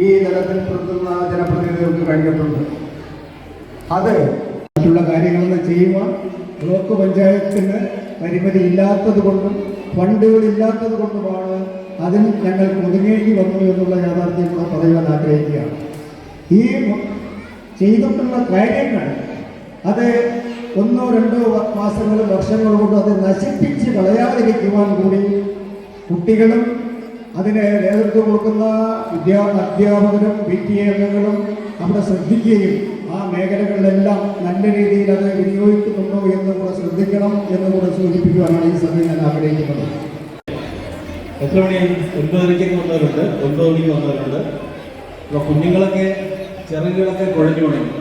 G: ഈ തലത്തിൽ പ്രവർത്തിക്കുന്ന ജനപ്രതിനിധികൾക്ക് കഴിഞ്ഞിട്ടുണ്ട്. അത് മറ്റുള്ള കാര്യങ്ങളൊന്നും ചെയ്യുവാൻ ബ്ലോക്ക് പഞ്ചായത്തിന് പരിമിതി ഇല്ലാത്തത് കൊണ്ടും ഫണ്ടുകൾ ഇല്ലാത്തത് കൊണ്ടുമാണ് അതിൽ ഞങ്ങൾ ഒതുങ്ങേണ്ടി വന്നു എന്നുള്ള യാഥാർത്ഥ്യം കൂടെ പറയുവാൻ ആഗ്രഹിക്കുകയാണ്. ഈ ചെയ്തിട്ടുള്ള കാര്യങ്ങൾ അത് 1-2 മാസങ്ങളും വർഷങ്ങളും കൊണ്ട് അത് നശിപ്പിച്ച് കളയാതിരിക്കുവാൻ കൂടി കുട്ടികളും അതിന് നേതൃത്വം കൊടുക്കുന്ന അധ്യാപകരും PTA അംഗങ്ങളും അവിടെ ശ്രദ്ധിക്കുകയും ആ മേഖലകളിലെല്ലാം നല്ല രീതിയിൽ അത് വിനിയോഗിക്കുന്നുണ്ടോ എന്ന് കൂടെ ശ്രദ്ധിക്കണം എന്ന് കൂടെ സൂചിപ്പിക്കുവാനാണ് ഈ സമയം ഞാൻ ആഗ്രഹിക്കുന്നത്.
H: എത്ര മണിയായി? 9:30 വന്നവരുണ്ട്, 9 മണിക്ക് വന്നവരുണ്ട്. ഇപ്പോൾ കുഞ്ഞുങ്ങളൊക്കെ ചിറകുകളൊക്കെ കുഴഞ്ഞു തുടങ്ങി,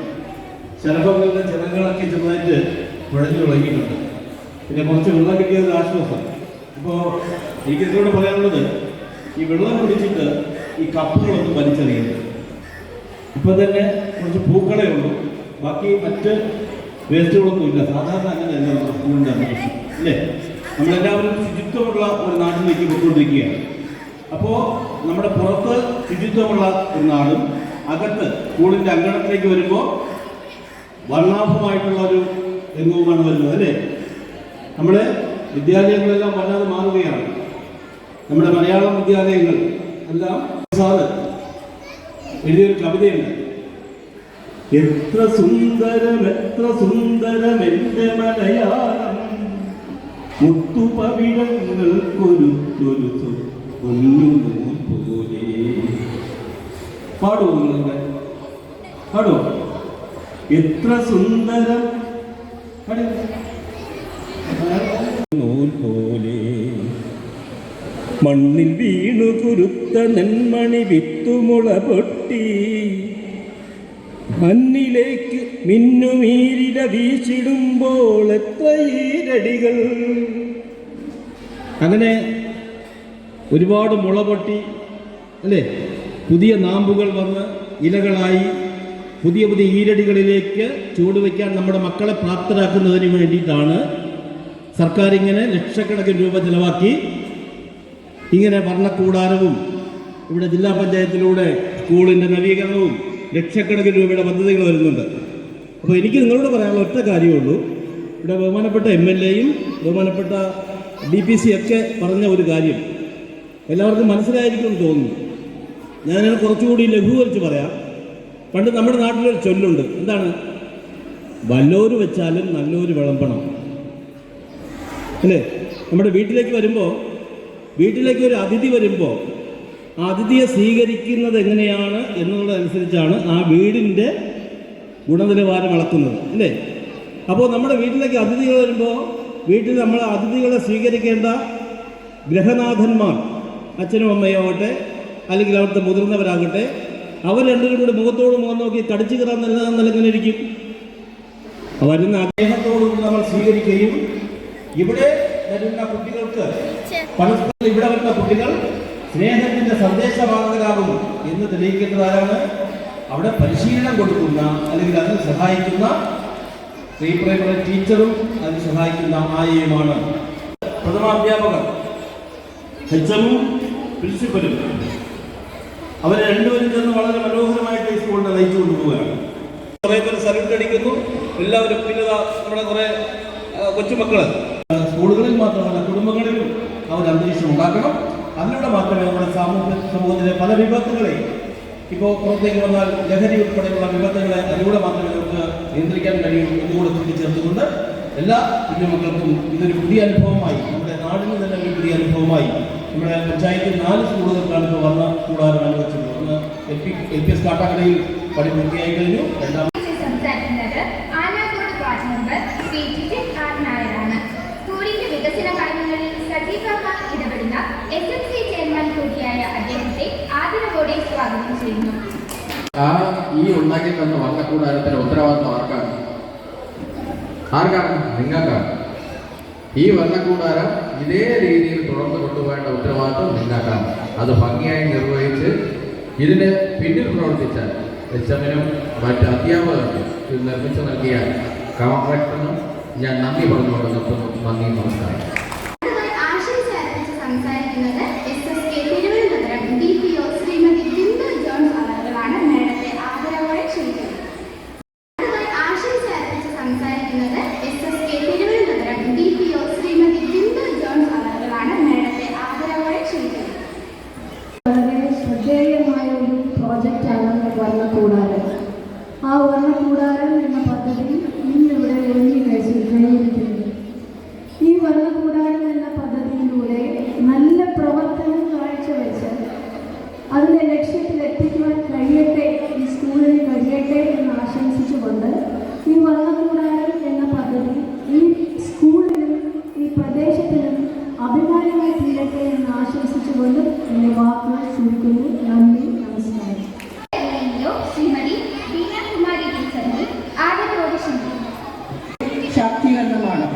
H: ചിലപ്പങ്ങളുടെ ചിറകുകളൊക്കെ ചെറുതായിട്ട് കുഴഞ്ഞു തുടങ്ങിയിട്ടുണ്ട്. പിന്നെ കുറച്ച് വെള്ളം കിട്ടിയത് ആശ്വാസം. ഇപ്പോൾ എനിക്ക് ഇതിലൂടെ പറയാനുള്ളത്, ഈ വെള്ളം കുടിച്ചിട്ട് ഈ കപ്പുകളൊന്നും വലിച്ചെറിയരുത്. ഇപ്പം തന്നെ കുറച്ച് പൂക്കളേ ഉള്ളൂ, ബാക്കി മറ്റ് വേസ്റ്റുകളൊന്നും ഇല്ല. സാധാരണ അങ്ങനെയല്ല നമ്മുടെ സ്കൂളിൻ്റെ അന്തരീക്ഷം അല്ലേ? നമ്മളെല്ലാവരും ശുചിത്വമുള്ള ഒരു നാട്ടിലേക്ക് പോയിക്കൊണ്ടിരിക്കുകയാണ്. അപ്പോൾ നമ്മുടെ പുറത്ത് ശുചിത്വമുള്ള ഒരു നാടും അകത്ത് സ്കൂളിൻ്റെ അങ്കണത്തിലേക്ക് വരുമ്പോൾ വർണ്ണാഭമായിട്ടുള്ള ഒരു രംഗവുമാണ് വരുന്നത് അല്ലേ? നമ്മുടെ വിദ്യാലയങ്ങളെല്ലാം വല്ലാതെ മാറുകയാണ്. നമ്മുടെ മലയാളം വിദ്യാലയങ്ങൾ എല്ലാം സാറ് എഴുതിയൊരു കവിതയുണ്ട്. എത്ര സുന്ദരം എൻ്റെ മലയാളം, മുത്തുപവിഴങ്ങൾ കൊരുത്തൊരു പോലെ. പാടുമോ നിങ്ങളുടെ? പാടുമോ? എത്ര സുന്ദരം നൂൽ പോലെ മണ്ണിൽ വീണു കുരുത്ത നെന്മണി വിത്തുമുള പൊട്ടി മണ്ണിലേക്ക് മിന്നുമീരില വീശിടുമ്പോൾ എത്ര ഈരടികൾ. അങ്ങനെ ഒരുപാട് മുള പൊട്ടി അല്ലേ? പുതിയ നാമ്പുകൾ വന്ന് ഇലകളായി പുതിയ പുതിയ ഈരടികളിലേക്ക് ചുവടുവെക്കാൻ നമ്മുടെ മക്കളെ പ്രാപ്തരാക്കുന്നതിന് വേണ്ടിയിട്ടാണ് സർക്കാർ ഇങ്ങനെ ലക്ഷക്കണക്കിന് രൂപ ചെലവാക്കി ഇങ്ങനെ വർണ്ണക്കൂടാരവും ഇവിടെ ജില്ലാ പഞ്ചായത്തിലൂടെ സ്കൂളിൻ്റെ നവീകരണവും ലക്ഷക്കണക്കിന് രൂപയുടെ പദ്ധതികൾ വരുന്നുണ്ട്. അപ്പോൾ എനിക്ക് നിങ്ങളോട് പറയാനുള്ള ഒറ്റ കാര്യമുള്ളൂ, ഇവിടെ ബഹുമാനപ്പെട്ട MLAയും ബഹുമാനപ്പെട്ട DPC ഒക്കെ പറഞ്ഞ ഒരു കാര്യം എല്ലാവർക്കും മനസ്സിലായിരിക്കുമെന്ന് തോന്നുന്നു. ഞാനത് കുറച്ചുകൂടി ലഘൂകരിച്ച് പറയാം. പണ്ട് നമ്മുടെ നാട്ടിലൊരു ചൊല്ലുണ്ട്, എന്താണ്? വല്ലോര് വെച്ചാലും നല്ലൊരു വിളമ്പണം അല്ലേ? നമ്മുടെ വീട്ടിലേക്ക് വരുമ്പോൾ, വീട്ടിലേക്ക് ഒരു അതിഥി വരുമ്പോൾ ആ അതിഥിയെ സ്വീകരിക്കുന്നത് എങ്ങനെയാണ് എന്നുള്ളതനുസരിച്ചാണ് ആ വീടിൻ്റെ ഗുണനിലവാരം അളക്കുന്നത് അല്ലേ? അപ്പോൾ നമ്മുടെ വീട്ടിലേക്ക് അതിഥികൾ വരുമ്പോൾ വീട്ടിൽ നമ്മൾ അതിഥികളെ സ്വീകരിക്കേണ്ട ഗ്രഹനാഥന്മാർ, അച്ഛനും അമ്മയോ ആകട്ടെ അല്ലെങ്കിൽ അവിടുത്തെ മുതിർന്നവരാകട്ടെ, അവർ രണ്ടുപേരും കൂടി മുഖത്തോട് മുഖം നോക്കി കടിച്ചു കയറാൻ നിലനിൽക്കുന്ന ഇരിക്കും. വരുന്ന അദ്ദേഹത്തോടുകൂടി നമ്മൾ സ്വീകരിക്കുകയും ഇവിടെ വരുന്ന കുട്ടികൾക്ക് പരസ്പരം ഇവിടെ വരുന്ന കുട്ടികൾ സ്നേഹത്തിന്റെ സന്ദേശവാഹകരാകും എന്ന് തെളിയിക്കുന്നതാരാണ്? അവിടെ പരിശീലനം കൊടുക്കുന്ന അല്ലെങ്കിൽ അതിന് സഹായിക്കുന്ന പ്രീ പ്രൈമറി ടീച്ചറും അതിന് സഹായിക്കുന്ന ആയയുമാണ്. പ്രഥമാധ്യാപകർ HMഉം പ്രിൻസിപ്പലും അവരെ രണ്ടുപേരും ചേർന്ന് വളരെ മനോഹരമായിട്ട് ഈ സ്കൂളിനെ നയിച്ചു കൊണ്ടുപോവുകയാണ്. കുറേ പേര് സർവീസ് അടിക്കുന്നു, എല്ലാവരും. പിന്നെ നമ്മുടെ കുറേ കൊച്ചുമക്കള് സ്കൂളുകളിൽ മാത്രമല്ല കുടുംബങ്ങളിലും ആ ഒരു അന്തരീക്ഷം ഉണ്ടാക്കണം. അതിലൂടെ മാത്രമേ നമ്മുടെ സമൂഹത്തിലെ പല വിപത്തുകളെ, ഇപ്പോൾ പുറത്തേക്ക് വന്നാൽ ലഹരി ഉൾപ്പെടെയുള്ള വിപത്തുകളെ അതിലൂടെ മാത്രമേ നമുക്ക് നിയന്ത്രിക്കാൻ കഴിയൂ എന്നുകൂടെ കൂട്ടിച്ചേർത്തുകൊണ്ട് എല്ലാ കുഞ്ഞുമക്കൾക്കും ഇതൊരു പുതിയ അനുഭവമായി, നമ്മുടെ നാടിന് തന്നെ ഒരു പുതിയ അനുഭവമായി. നമ്മുടെ പഞ്ചായത്തിൽ 4 സ്കൂളുകൾക്കാണ് ഇപ്പോൾ വന്ന കൂടാരം അനുവദിച്ചിട്ടുള്ളത്. ഒന്ന് LPS കാട്ടാക്കടയിൽ പണി പൂർത്തിയായി കഴിഞ്ഞു.
B: സംസാരിക്കുന്നത് Anakode ward member Shri Jijith R നായരാണ്. സ്കൂളിന്റെ വികസന കാര്യങ്ങളിൽ സജീവമായി ഇടപെടുന്ന SMC ചെയർമാൻ കൂടിയായ അദ്ദേഹത്തെ ആദരവോടെ സ്വാഗതം ചെയ്യുന്നു.
E: ഈ ഉണ്ടാക്കി തന്ന വർണ്ണക്കൂടാരത്തിന്റെ ഉത്തരവാദിത്വം ആർക്കാണ്? നിങ്ങൾക്കാണ്. ഈ വർണ്ണക്കൂടാരം ഇതേ രീതിയിൽ തുടർന്ന് കൊണ്ടുപോകേണ്ട ഉത്തരവാദിത്വം നിങ്ങൾക്കാണ്. അത് ഭംഗിയായി നിർവഹിച്ച് ഇതിന് പിന്നിൽ പ്രവർത്തിച്ച HMനും മറ്റ് അധ്യാപകർക്കും ഇത് നിർമ്മിച്ചു നൽകിയ കോൺട്രാക്ടറിനും ഞാൻ നന്ദി പറഞ്ഞുകൊണ്ട് നിർത്തുന്നു. നന്ദി, നമസ്കാരം.
B: സംസാരിക്കുന്നത് SSK Thiruvananthapuram DPO Shrimati Bindu John അവറുകളാണ്. മേഡത്തെ ആദരവോടെ ക്ഷണിക്കുന്നു. ആശംസ അർപ്പിച്ച് സംസാരിക്കുന്നത് SSK Thiruvananthapuram DPO Shrimati Bindu John അവറുകളാണ്. മേഡത്തെ ആദരവോടെ ക്ഷണിക്കുന്നു.
D: നിന്നുമാണ്.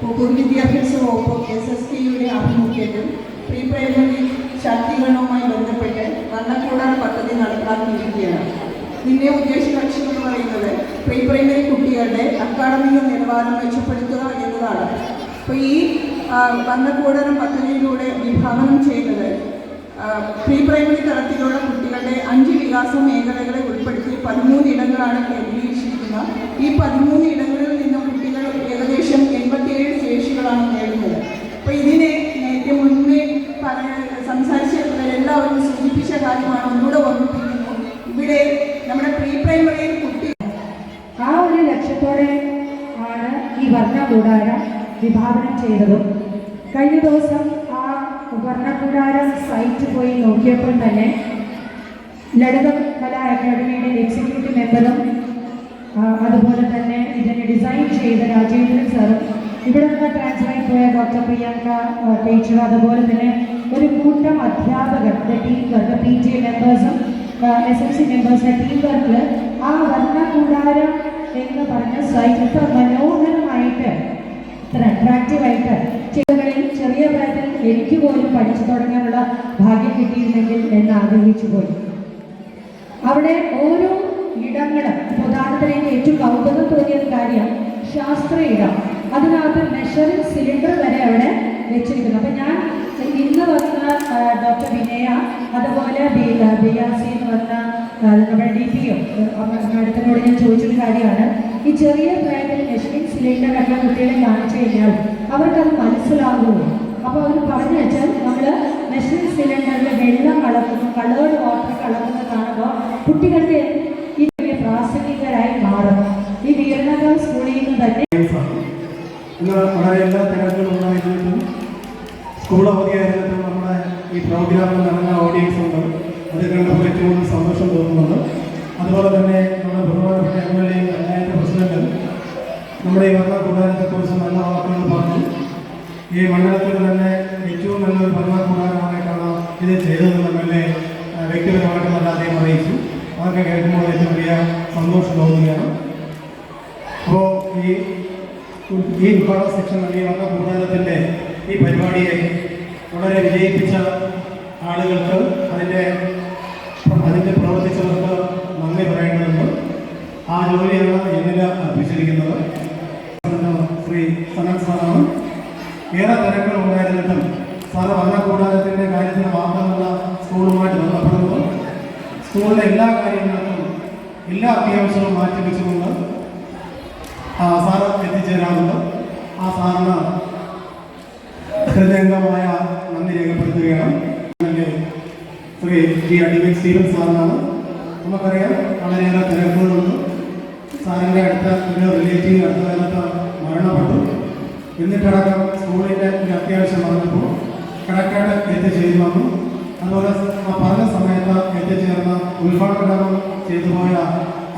D: പൊതുവിദ്യാഭ്യാസ വകുപ്പ് SSTയുടെ ആഭിമുഖ്യത്തിൽ പ്രീ പ്രൈമറി ശാക്തീകരണവുമായി ബന്ധപ്പെട്ട് വർണ്ണക്കൂടാര പദ്ധതി നടപ്പാക്കിയിരിക്കുകയാണ്. ഇതിൻ്റെ ഉദ്ദേശ ലക്ഷ്യം എന്ന് പറയുന്നത് പ്രീ പ്രൈമറി കുട്ടികളുടെ അക്കാഡമിക നിലവാരം മെച്ചപ്പെടുത്തുക എന്നതാണ്. അപ്പോൾ ഈ വർണ്ണക്കൂടാരം പദ്ധതിയിലൂടെ വിഭാവനം ചെയ്യുന്നത് പ്രീ പ്രൈമറി തലത്തിലുള്ള കുട്ടികളുടെ 5 വികാസ മേഖലകളെ ഉൾപ്പെടുത്തി 13 ഇടങ്ങളാണ് കേന്ദ്രീകരിച്ചിരിക്കുന്നത്. ഈ 13 ഇടങ്ങളിൽ നിന്നും കുട്ടികൾ ഏകദേശം 87 ശേഷികളാണ് നേടുന്നത്. അപ്പോൾ ഇതിനെ നേരത്തെ മുൻപേ സംസാരിച്ചവരെല്ലാവരും സൂചിപ്പിച്ച കാര്യമാണ്, ഒന്നുകൂടെ ഓർമ്മിപ്പിക്കുന്നു. ഇവിടെ നമ്മുടെ പ്രീ പ്രൈമറിയിൽ കുട്ടി
I: ആ ഒരു ലക്ഷ്യത്തോടെ ആണ് ഈ വർണ്ണകൂടാരം വിഭാവനം ചെയ്തതും. കഴിഞ്ഞ ദിവസം ആ വർണ്ണകൂടാരം സൈറ്റ് പോയി നോക്കിയപ്പോൾ തന്നെ ലളിതം കലാ അക്കാദമിയുടെ എക്സിക്യൂട്ടീവ് മെമ്പറും അതുപോലെ തന്നെ ഇതിനെ ഡിസൈൻ ചെയ്ത രാജേന്ദ്രൻ സാറും ഇവിടെ നിന്ന് ട്രാൻസ്ഫറായി പോയ ഡോക്ടർ പ്രിയങ്ക ടീച്ചർ, അതുപോലെ തന്നെ ഒരു കൂട്ടം അധ്യാപകർ ടീം വർക്ക് PTA മെമ്പേഴ്സും SMC മെമ്പേഴ്സിൻ്റെ ടീം വർക്കിൽ ആ വർണ്ണകൂടാരം എന്ന് പറഞ്ഞ സൈറ്റ് ഇത്ര മനോഹരമായിട്ട് ഇത്ര അട്രാക്റ്റീവായിട്ട് ചെറുകളിൽ ചെറിയ പ്രായത്തിൽ എനിക്ക് പോലും പഠിച്ചു തുടങ്ങാനുള്ള ഭാഗ്യം കിട്ടിയിരുന്നെങ്കിൽ എന്ന് ആഗ്രഹിച്ചു പോയി. അവിടെ ഓരോ ഇടങ്ങളും, ഉദാഹരണത്തിന് എനിക്ക് ഏറ്റവും കൗതുകം തോന്നിയ കാര്യം ശാസ്ത്ര ഇടം, അതിനകത്ത് മെഷറിംഗ് സിലിണ്ടർ വരെ അവിടെ വെച്ചിരിക്കുന്നു. അപ്പം ഞാൻ ഇന്ന് വന്ന ഡോക്ടർ വിനയ, അതുപോലെ BRC എന്ന് വന്ന നമ്മുടെ DPO മാഡത്തിനോട് ഞാൻ ചോദിച്ചൊരു കാര്യമാണ്, ഈ ചെറിയ പ്രായത്തിൽ മെഷറിംഗ് സിലിണ്ടറൊക്കെ കുട്ടികളെ കാണിച്ചു കഴിഞ്ഞാൽ അവർക്കത് മനസ്സിലാകുമോ? അപ്പോൾ അവർ പറഞ്ഞു വെച്ചാൽ നമ്മൾ മെഷറിംഗ് സിലിണ്ടറിൽ വെള്ളം കളക്കുന്നു, കളേർഡ് വാട്ടർ കളക്കുന്നത് കാണുമ്പോൾ കുട്ടികൾക്ക് ഈ പ്രാസംഗികരായി മാറും. ഈ വീരനഗർ സ്കൂളിൽ നിന്ന് തന്നെ
G: ഇന്ന് വളരെ എല്ലാ തിരക്കുകളുണ്ടായിട്ടും സ്കൂൾ അവധിയായിരുന്നിട്ടും നമ്മുടെ ഈ പ്രോഗ്രാമിൽ നടന്ന ഓഡിയൻസ് ഉണ്ട്. അത് കണ്ടപ്പോൾ ഏറ്റവും സന്തോഷം തോന്നുന്നുണ്ട്. അതുപോലെ തന്നെ നമ്മുടെ ബഹുമാനപ്പെട്ട MLA പഞ്ചായത്ത് പ്രസിഡന്റ് നമ്മുടെ ഈ വർണ്ണകൂടാരത്തെക്കുറിച്ച് നല്ല വാക്കുകൾ പറഞ്ഞു. ഈ മണ്ഡലത്തിൽ തന്നെ ഏറ്റവും നല്ലൊരു വർണ്ണകൂടാരമായിട്ടാണ് ഇത് ചെയ്തതെന്ന് MLA വ്യക്തിപരമായിട്ട് നല്ല അദ്ദേഹം അറിയിച്ചു. അതൊക്കെ കേൾക്കുമ്പോൾ ഏറ്റവും വലിയ സന്തോഷം തോന്നുകയാണ്. അപ്പോൾ ഈ വിഭാഗ സെക്ഷൻ ഈ വർണ്ണകൂടാരത്തിൻ്റെ ഈ പരിപാടിയെ വളരെ വിജയിപ്പിച്ച ആളുകൾക്ക് അതിൻ്റെ പ്രവർത്തിച്ചവർക്ക് നന്ദി പറയേണ്ടതുണ്ട്. ആ ജോലിയാണ് എന്നിൽ അർപ്പിച്ചിരിക്കുന്നത്. ശ്രീ സനൽ സാറാണ്. ഏറെ തിരക്കുകൾ ഉണ്ടായിരുന്നിട്ടും സാറ് വർണ്ണകൂടാരത്തിൻ്റെ കാര്യത്തിന് മാത്രമല്ല സ്കൂളുമായിട്ട് ബന്ധപ്പെടുന്നത്, സ്കൂളിലെ എല്ലാ കാര്യങ്ങൾക്കും എല്ലാ അത്യാവശ്യവും മാറ്റിവെച്ചുകൊണ്ട് സാറ് എത്തിച്ചേരാറുണ്ട്. ആ സാറിന് ഹൃദയംഗമായ നന്ദി രേഖപ്പെടുത്തുകയാണ്. ശ്രീ അഡ്വക്കേറ്റ് സ്റ്റീവൻ സാറിനാണ്. നമുക്കറിയാം വളരെയേറെ തിരക്കുകളുണ്ട്. സാറിൻ്റെ അടുത്ത ഒരു റിലേറ്റീവ് അടുത്ത കാലത്ത് മരണപ്പെട്ടു. എന്നിട്ടടക്കം സ്കൂളിൻ്റെ ഒരു അത്യാവശ്യം പറഞ്ഞപ്പോൾ കടക്കാട്ട് എത്തിച്ചേർന്നു വന്നു. അതുപോലെ ആ പറഞ്ഞ സമയത്ത് എത്തിച്ചേർന്ന് ഉദ്ഘാടനം ചെയ്തു പോയ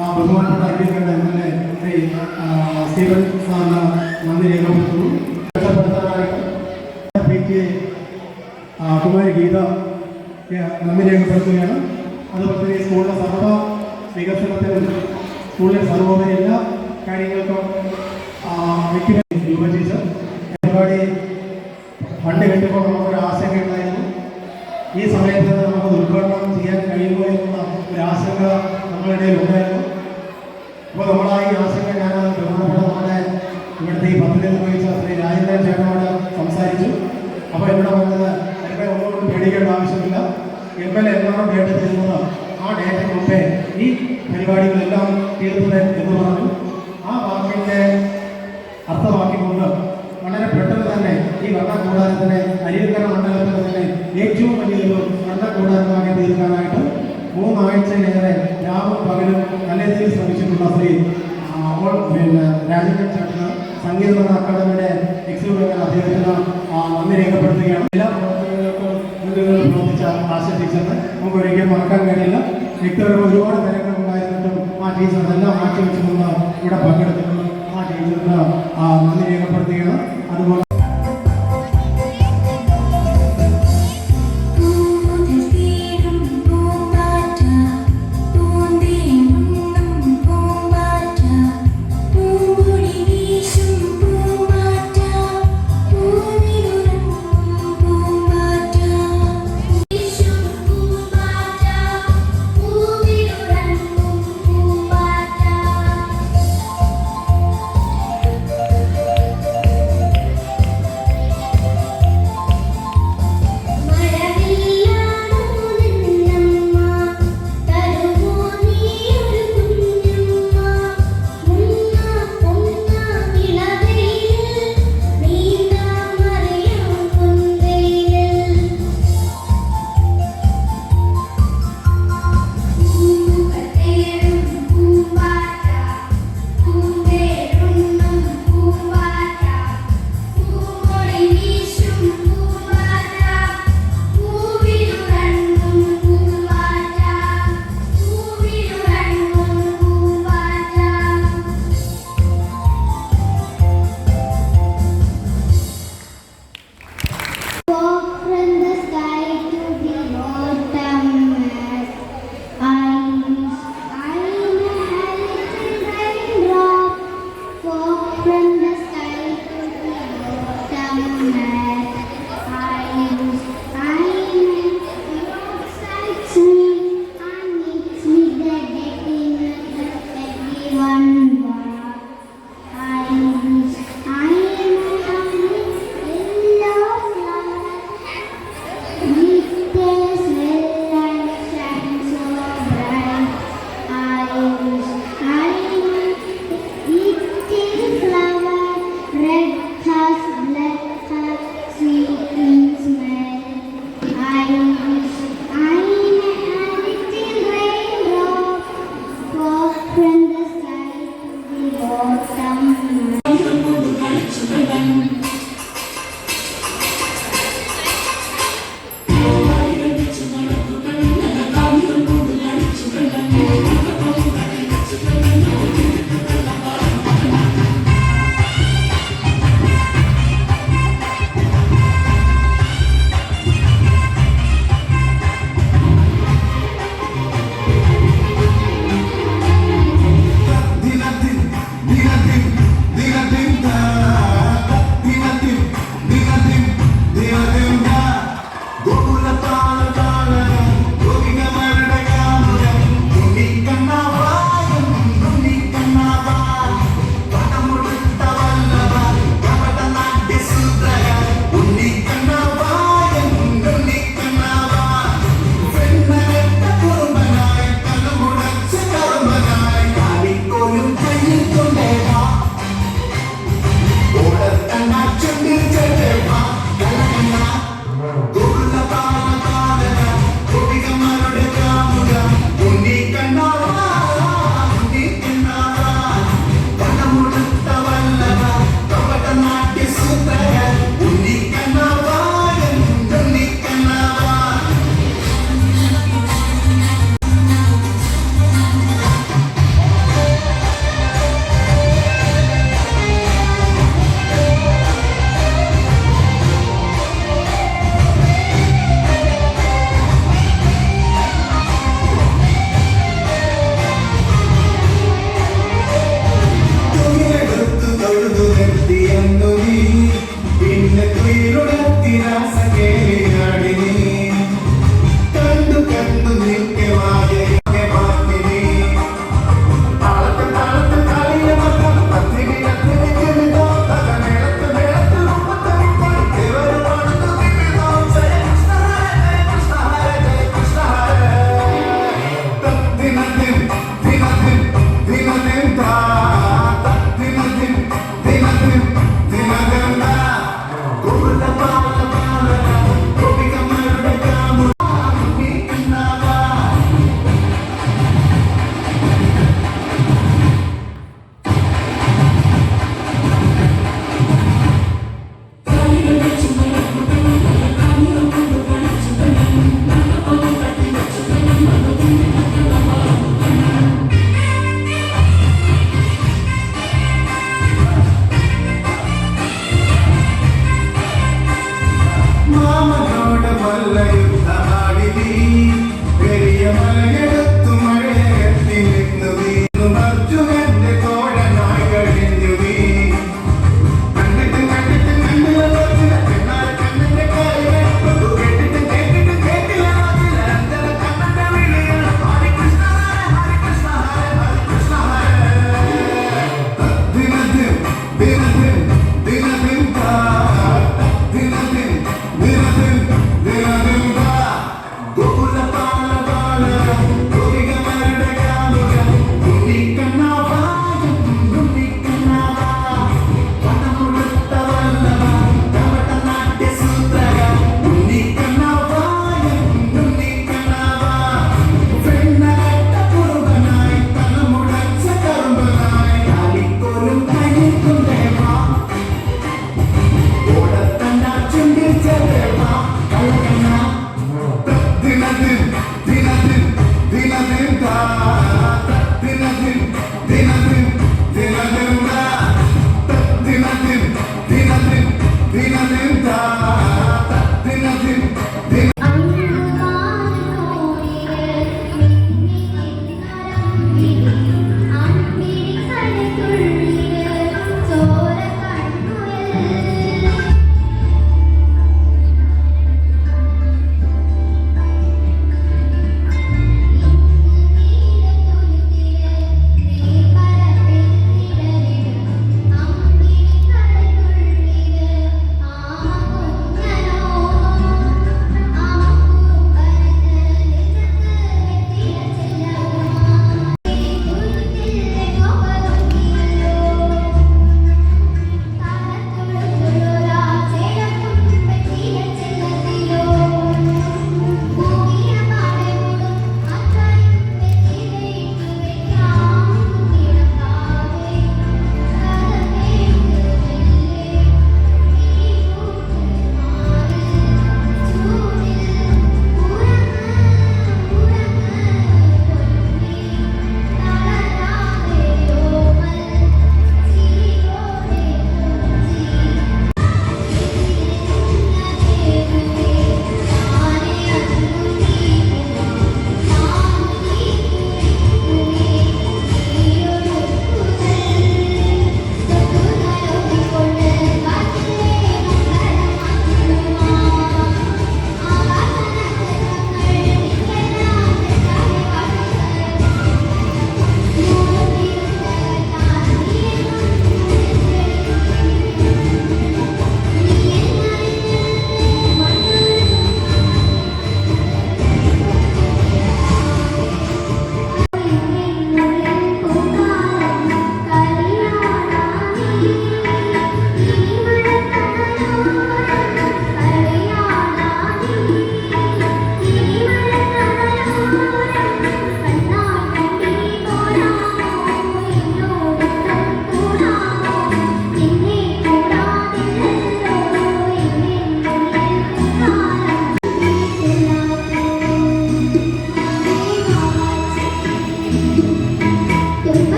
G: ആ ബഹുമാനപ്പെട്ട അഡ്വക്കേറ്റ് MLA ശ്രീ സ്റ്റീവൻ സാറിന് നന്ദി രേഖപ്പെടുത്തുന്നു. രക്ഷപ്പെടുത്താനായിട്ട് PTA കുമാരി ഗീത നന്ദി രേഖപ്പെടുത്തുകയാണ്. അതുപോലെ തന്നെ സ്കൂളിലെ സർവ്വ വികസനത്തിനും സ്കൂളിലെ സർവോപരി എല്ലാ കാര്യങ്ങൾക്കും വ്യക്തിഗത ടീച്ചർ പരിപാടി ഫണ്ട് കിട്ടുമ്പോൾ നമുക്കൊരു ആശങ്ക ഉണ്ടായിരുന്നു. ഈ സമയത്ത് നമുക്ക് ഉദ്ഘാടനം ചെയ്യാൻ കഴിയുമോ എന്നുള്ള ഒരു ആശങ്ക നമ്മളുടെ ഇടയിൽ ഉണ്ടായിരുന്നു. അപ്പോൾ നമ്മളാ ഈ ആശങ്ക ഞാൻ ബഹുമാനപ്പെട്ട നമ്മുടെ ഇവിടുത്തെ ഈ പദ്ധതി നിർവഹിച്ച ശ്രീ രാജേന്ദ്രൻ ചേട്ടനോട് സംസാരിച്ചു. അപ്പോൾ ഇവിടെ വന്നത് എന്നെ ഒന്നുകൊണ്ടും പേടിക്കേണ്ട ആവശ്യമില്ല. MLA എന്നാണോ ഡേറ്റ് തരുന്നത് ആ ഡേറ്റിന് മുമ്പേ ഈ പരിപാടികളെല്ലാം തീർന്നത് എന്ന് പറഞ്ഞു. ആ വാക്കിൻ്റെ അർത്ഥമാക്കിക്കൊണ്ട് വളരെ പെട്ടെന്ന് തന്നെ ഈ വർണ്ണകൂടാരത്തിനെ അരുവിക്കര മണ്ഡലത്തിൽ തന്നെ ഏറ്റവും വലിയൊരു വർണ്ണകൂടാരമാക്കി തീർക്കാനായിട്ട് 3 ആഴ്ചയിലേറെ രാവും പകലും നല്ല രീതിയിൽ ശ്രമിച്ചിട്ടുള്ള ശ്രീ രാജേന്ദ്രൻ ചേട്ടന് സംഗീത അക്കാദമിയുടെ എക്സിക്യൂട്ടീവ് അദ്ദേഹത്തിന് നന്ദി രേഖപ്പെടുത്തുകയാണ്. എല്ലാ പ്രവർത്തകർക്കും പ്രവർത്തിച്ച ആശ ടീച്ചറിന് നമുക്ക് ഒരിക്കലും മറക്കാൻ കഴിയില്ല. വ്യക്തിപരമായ ഒരുപാട് കാര്യങ്ങൾ ഉണ്ടായിരുന്നിട്ടും ആ ടീച്ചർ അതെല്ലാം മാറ്റി വെച്ചുകൊണ്ട് ഇവിടെ പങ്കെടുത്തിട്ടുണ്ട്. ആ ടീച്ചറിന് നന്ദി രേഖപ്പെടുത്തുകയാണ്. അതുപോലെ
C: പൂമ്പൊടി വീശും From the sky to the bottom.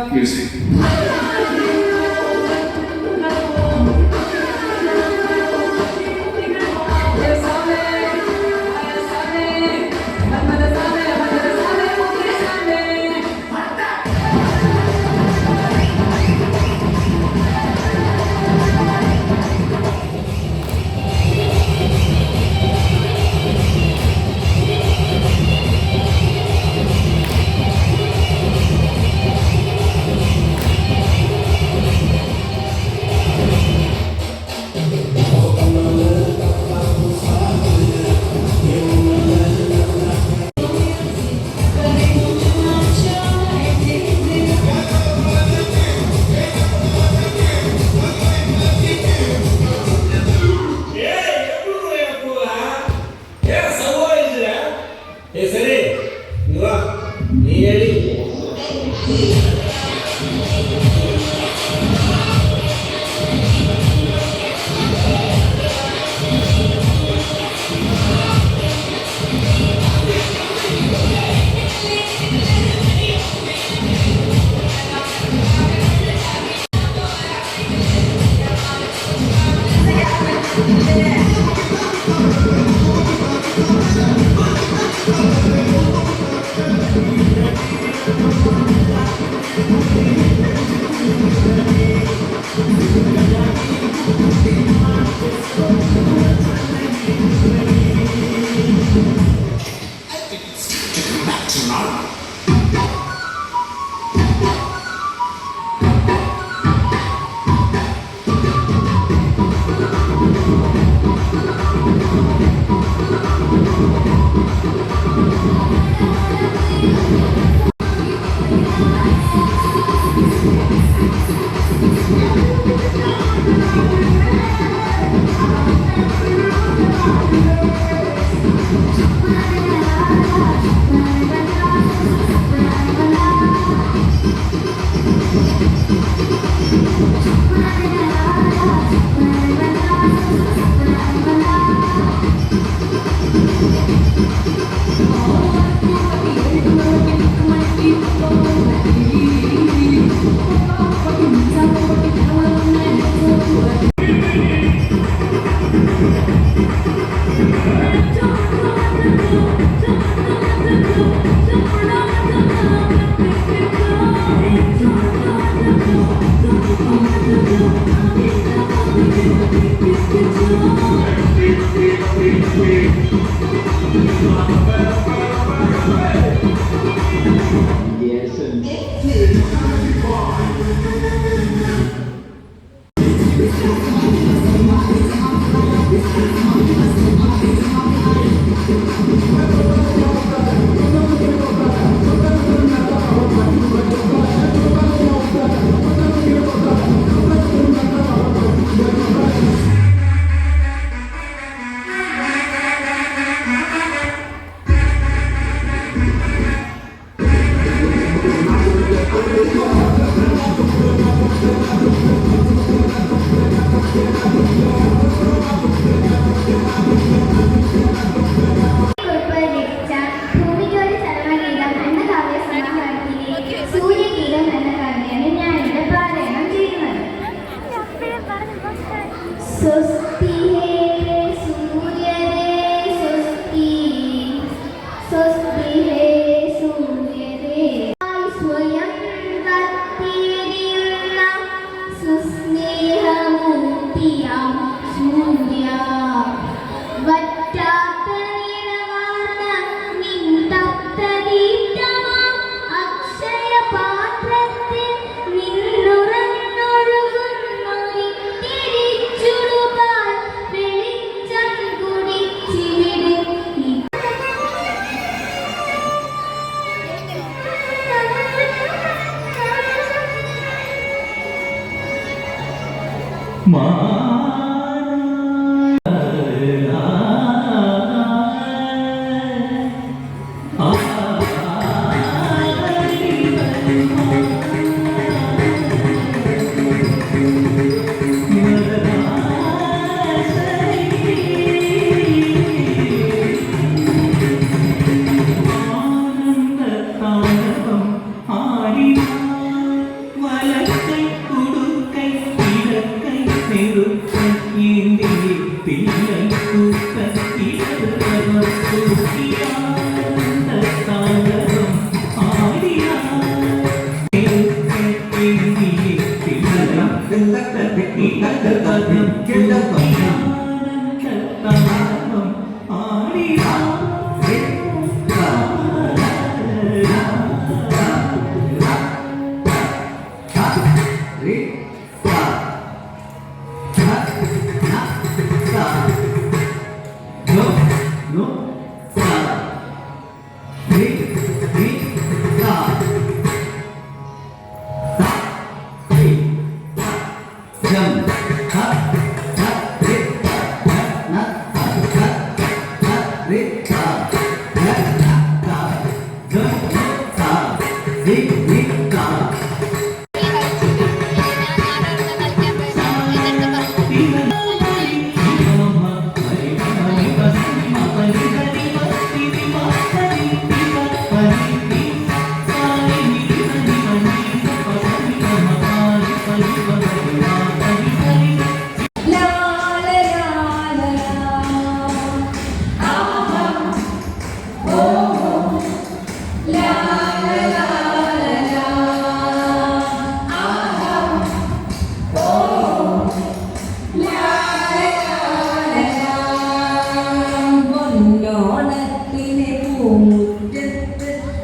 J: Music.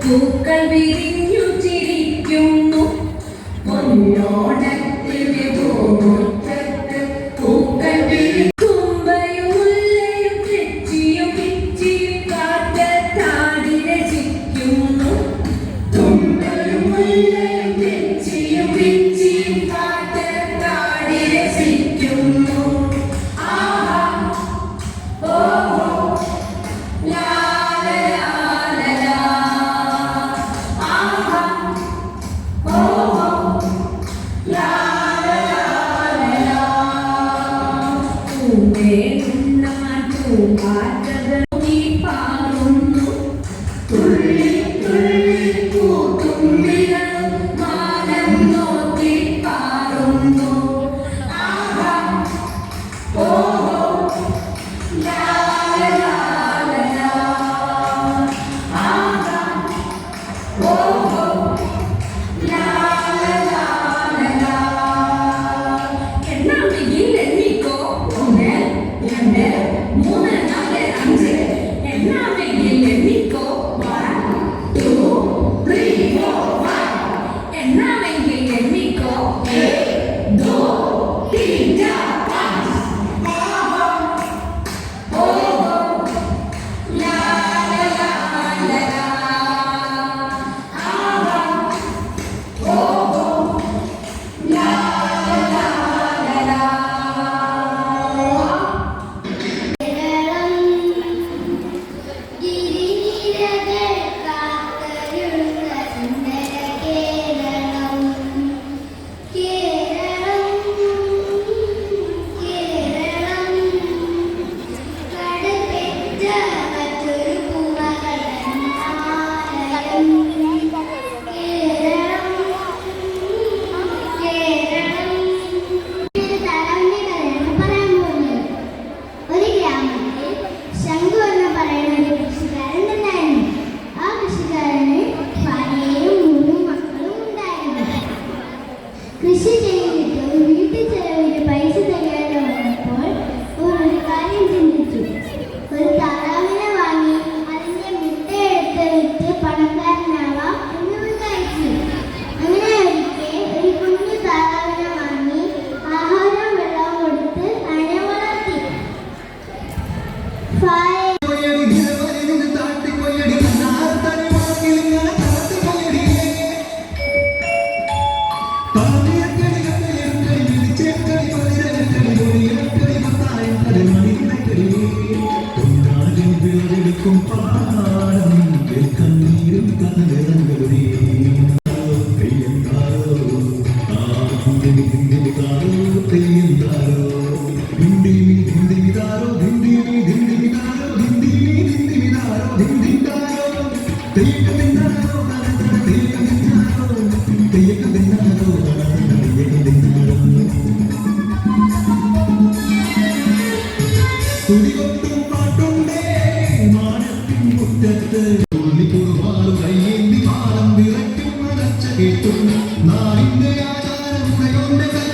J: പൂക്കൾ വിരിഞ്ഞു ചിരിക്കുന്നു പൊന്നോണത്തിന് പൂമുറ്റത്ത് പൂക്കൾ തുമ്പയും മുല്ലയും തെച്ചിയും പിച്ചിയും കാറ്റത്താടി രചിക്കുന്നു തുമ്പയും മുല്ലയും തെച്ചിയും പിച്ചിയും കാറ്റത്താടി രചിക്കുന്നു ആഹാ ഓഹോ ലാ
E: നാടിന്റെ ആചാരം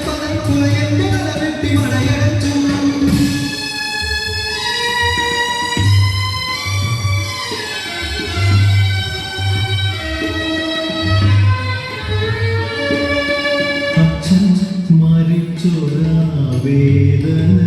K: നിന്നെ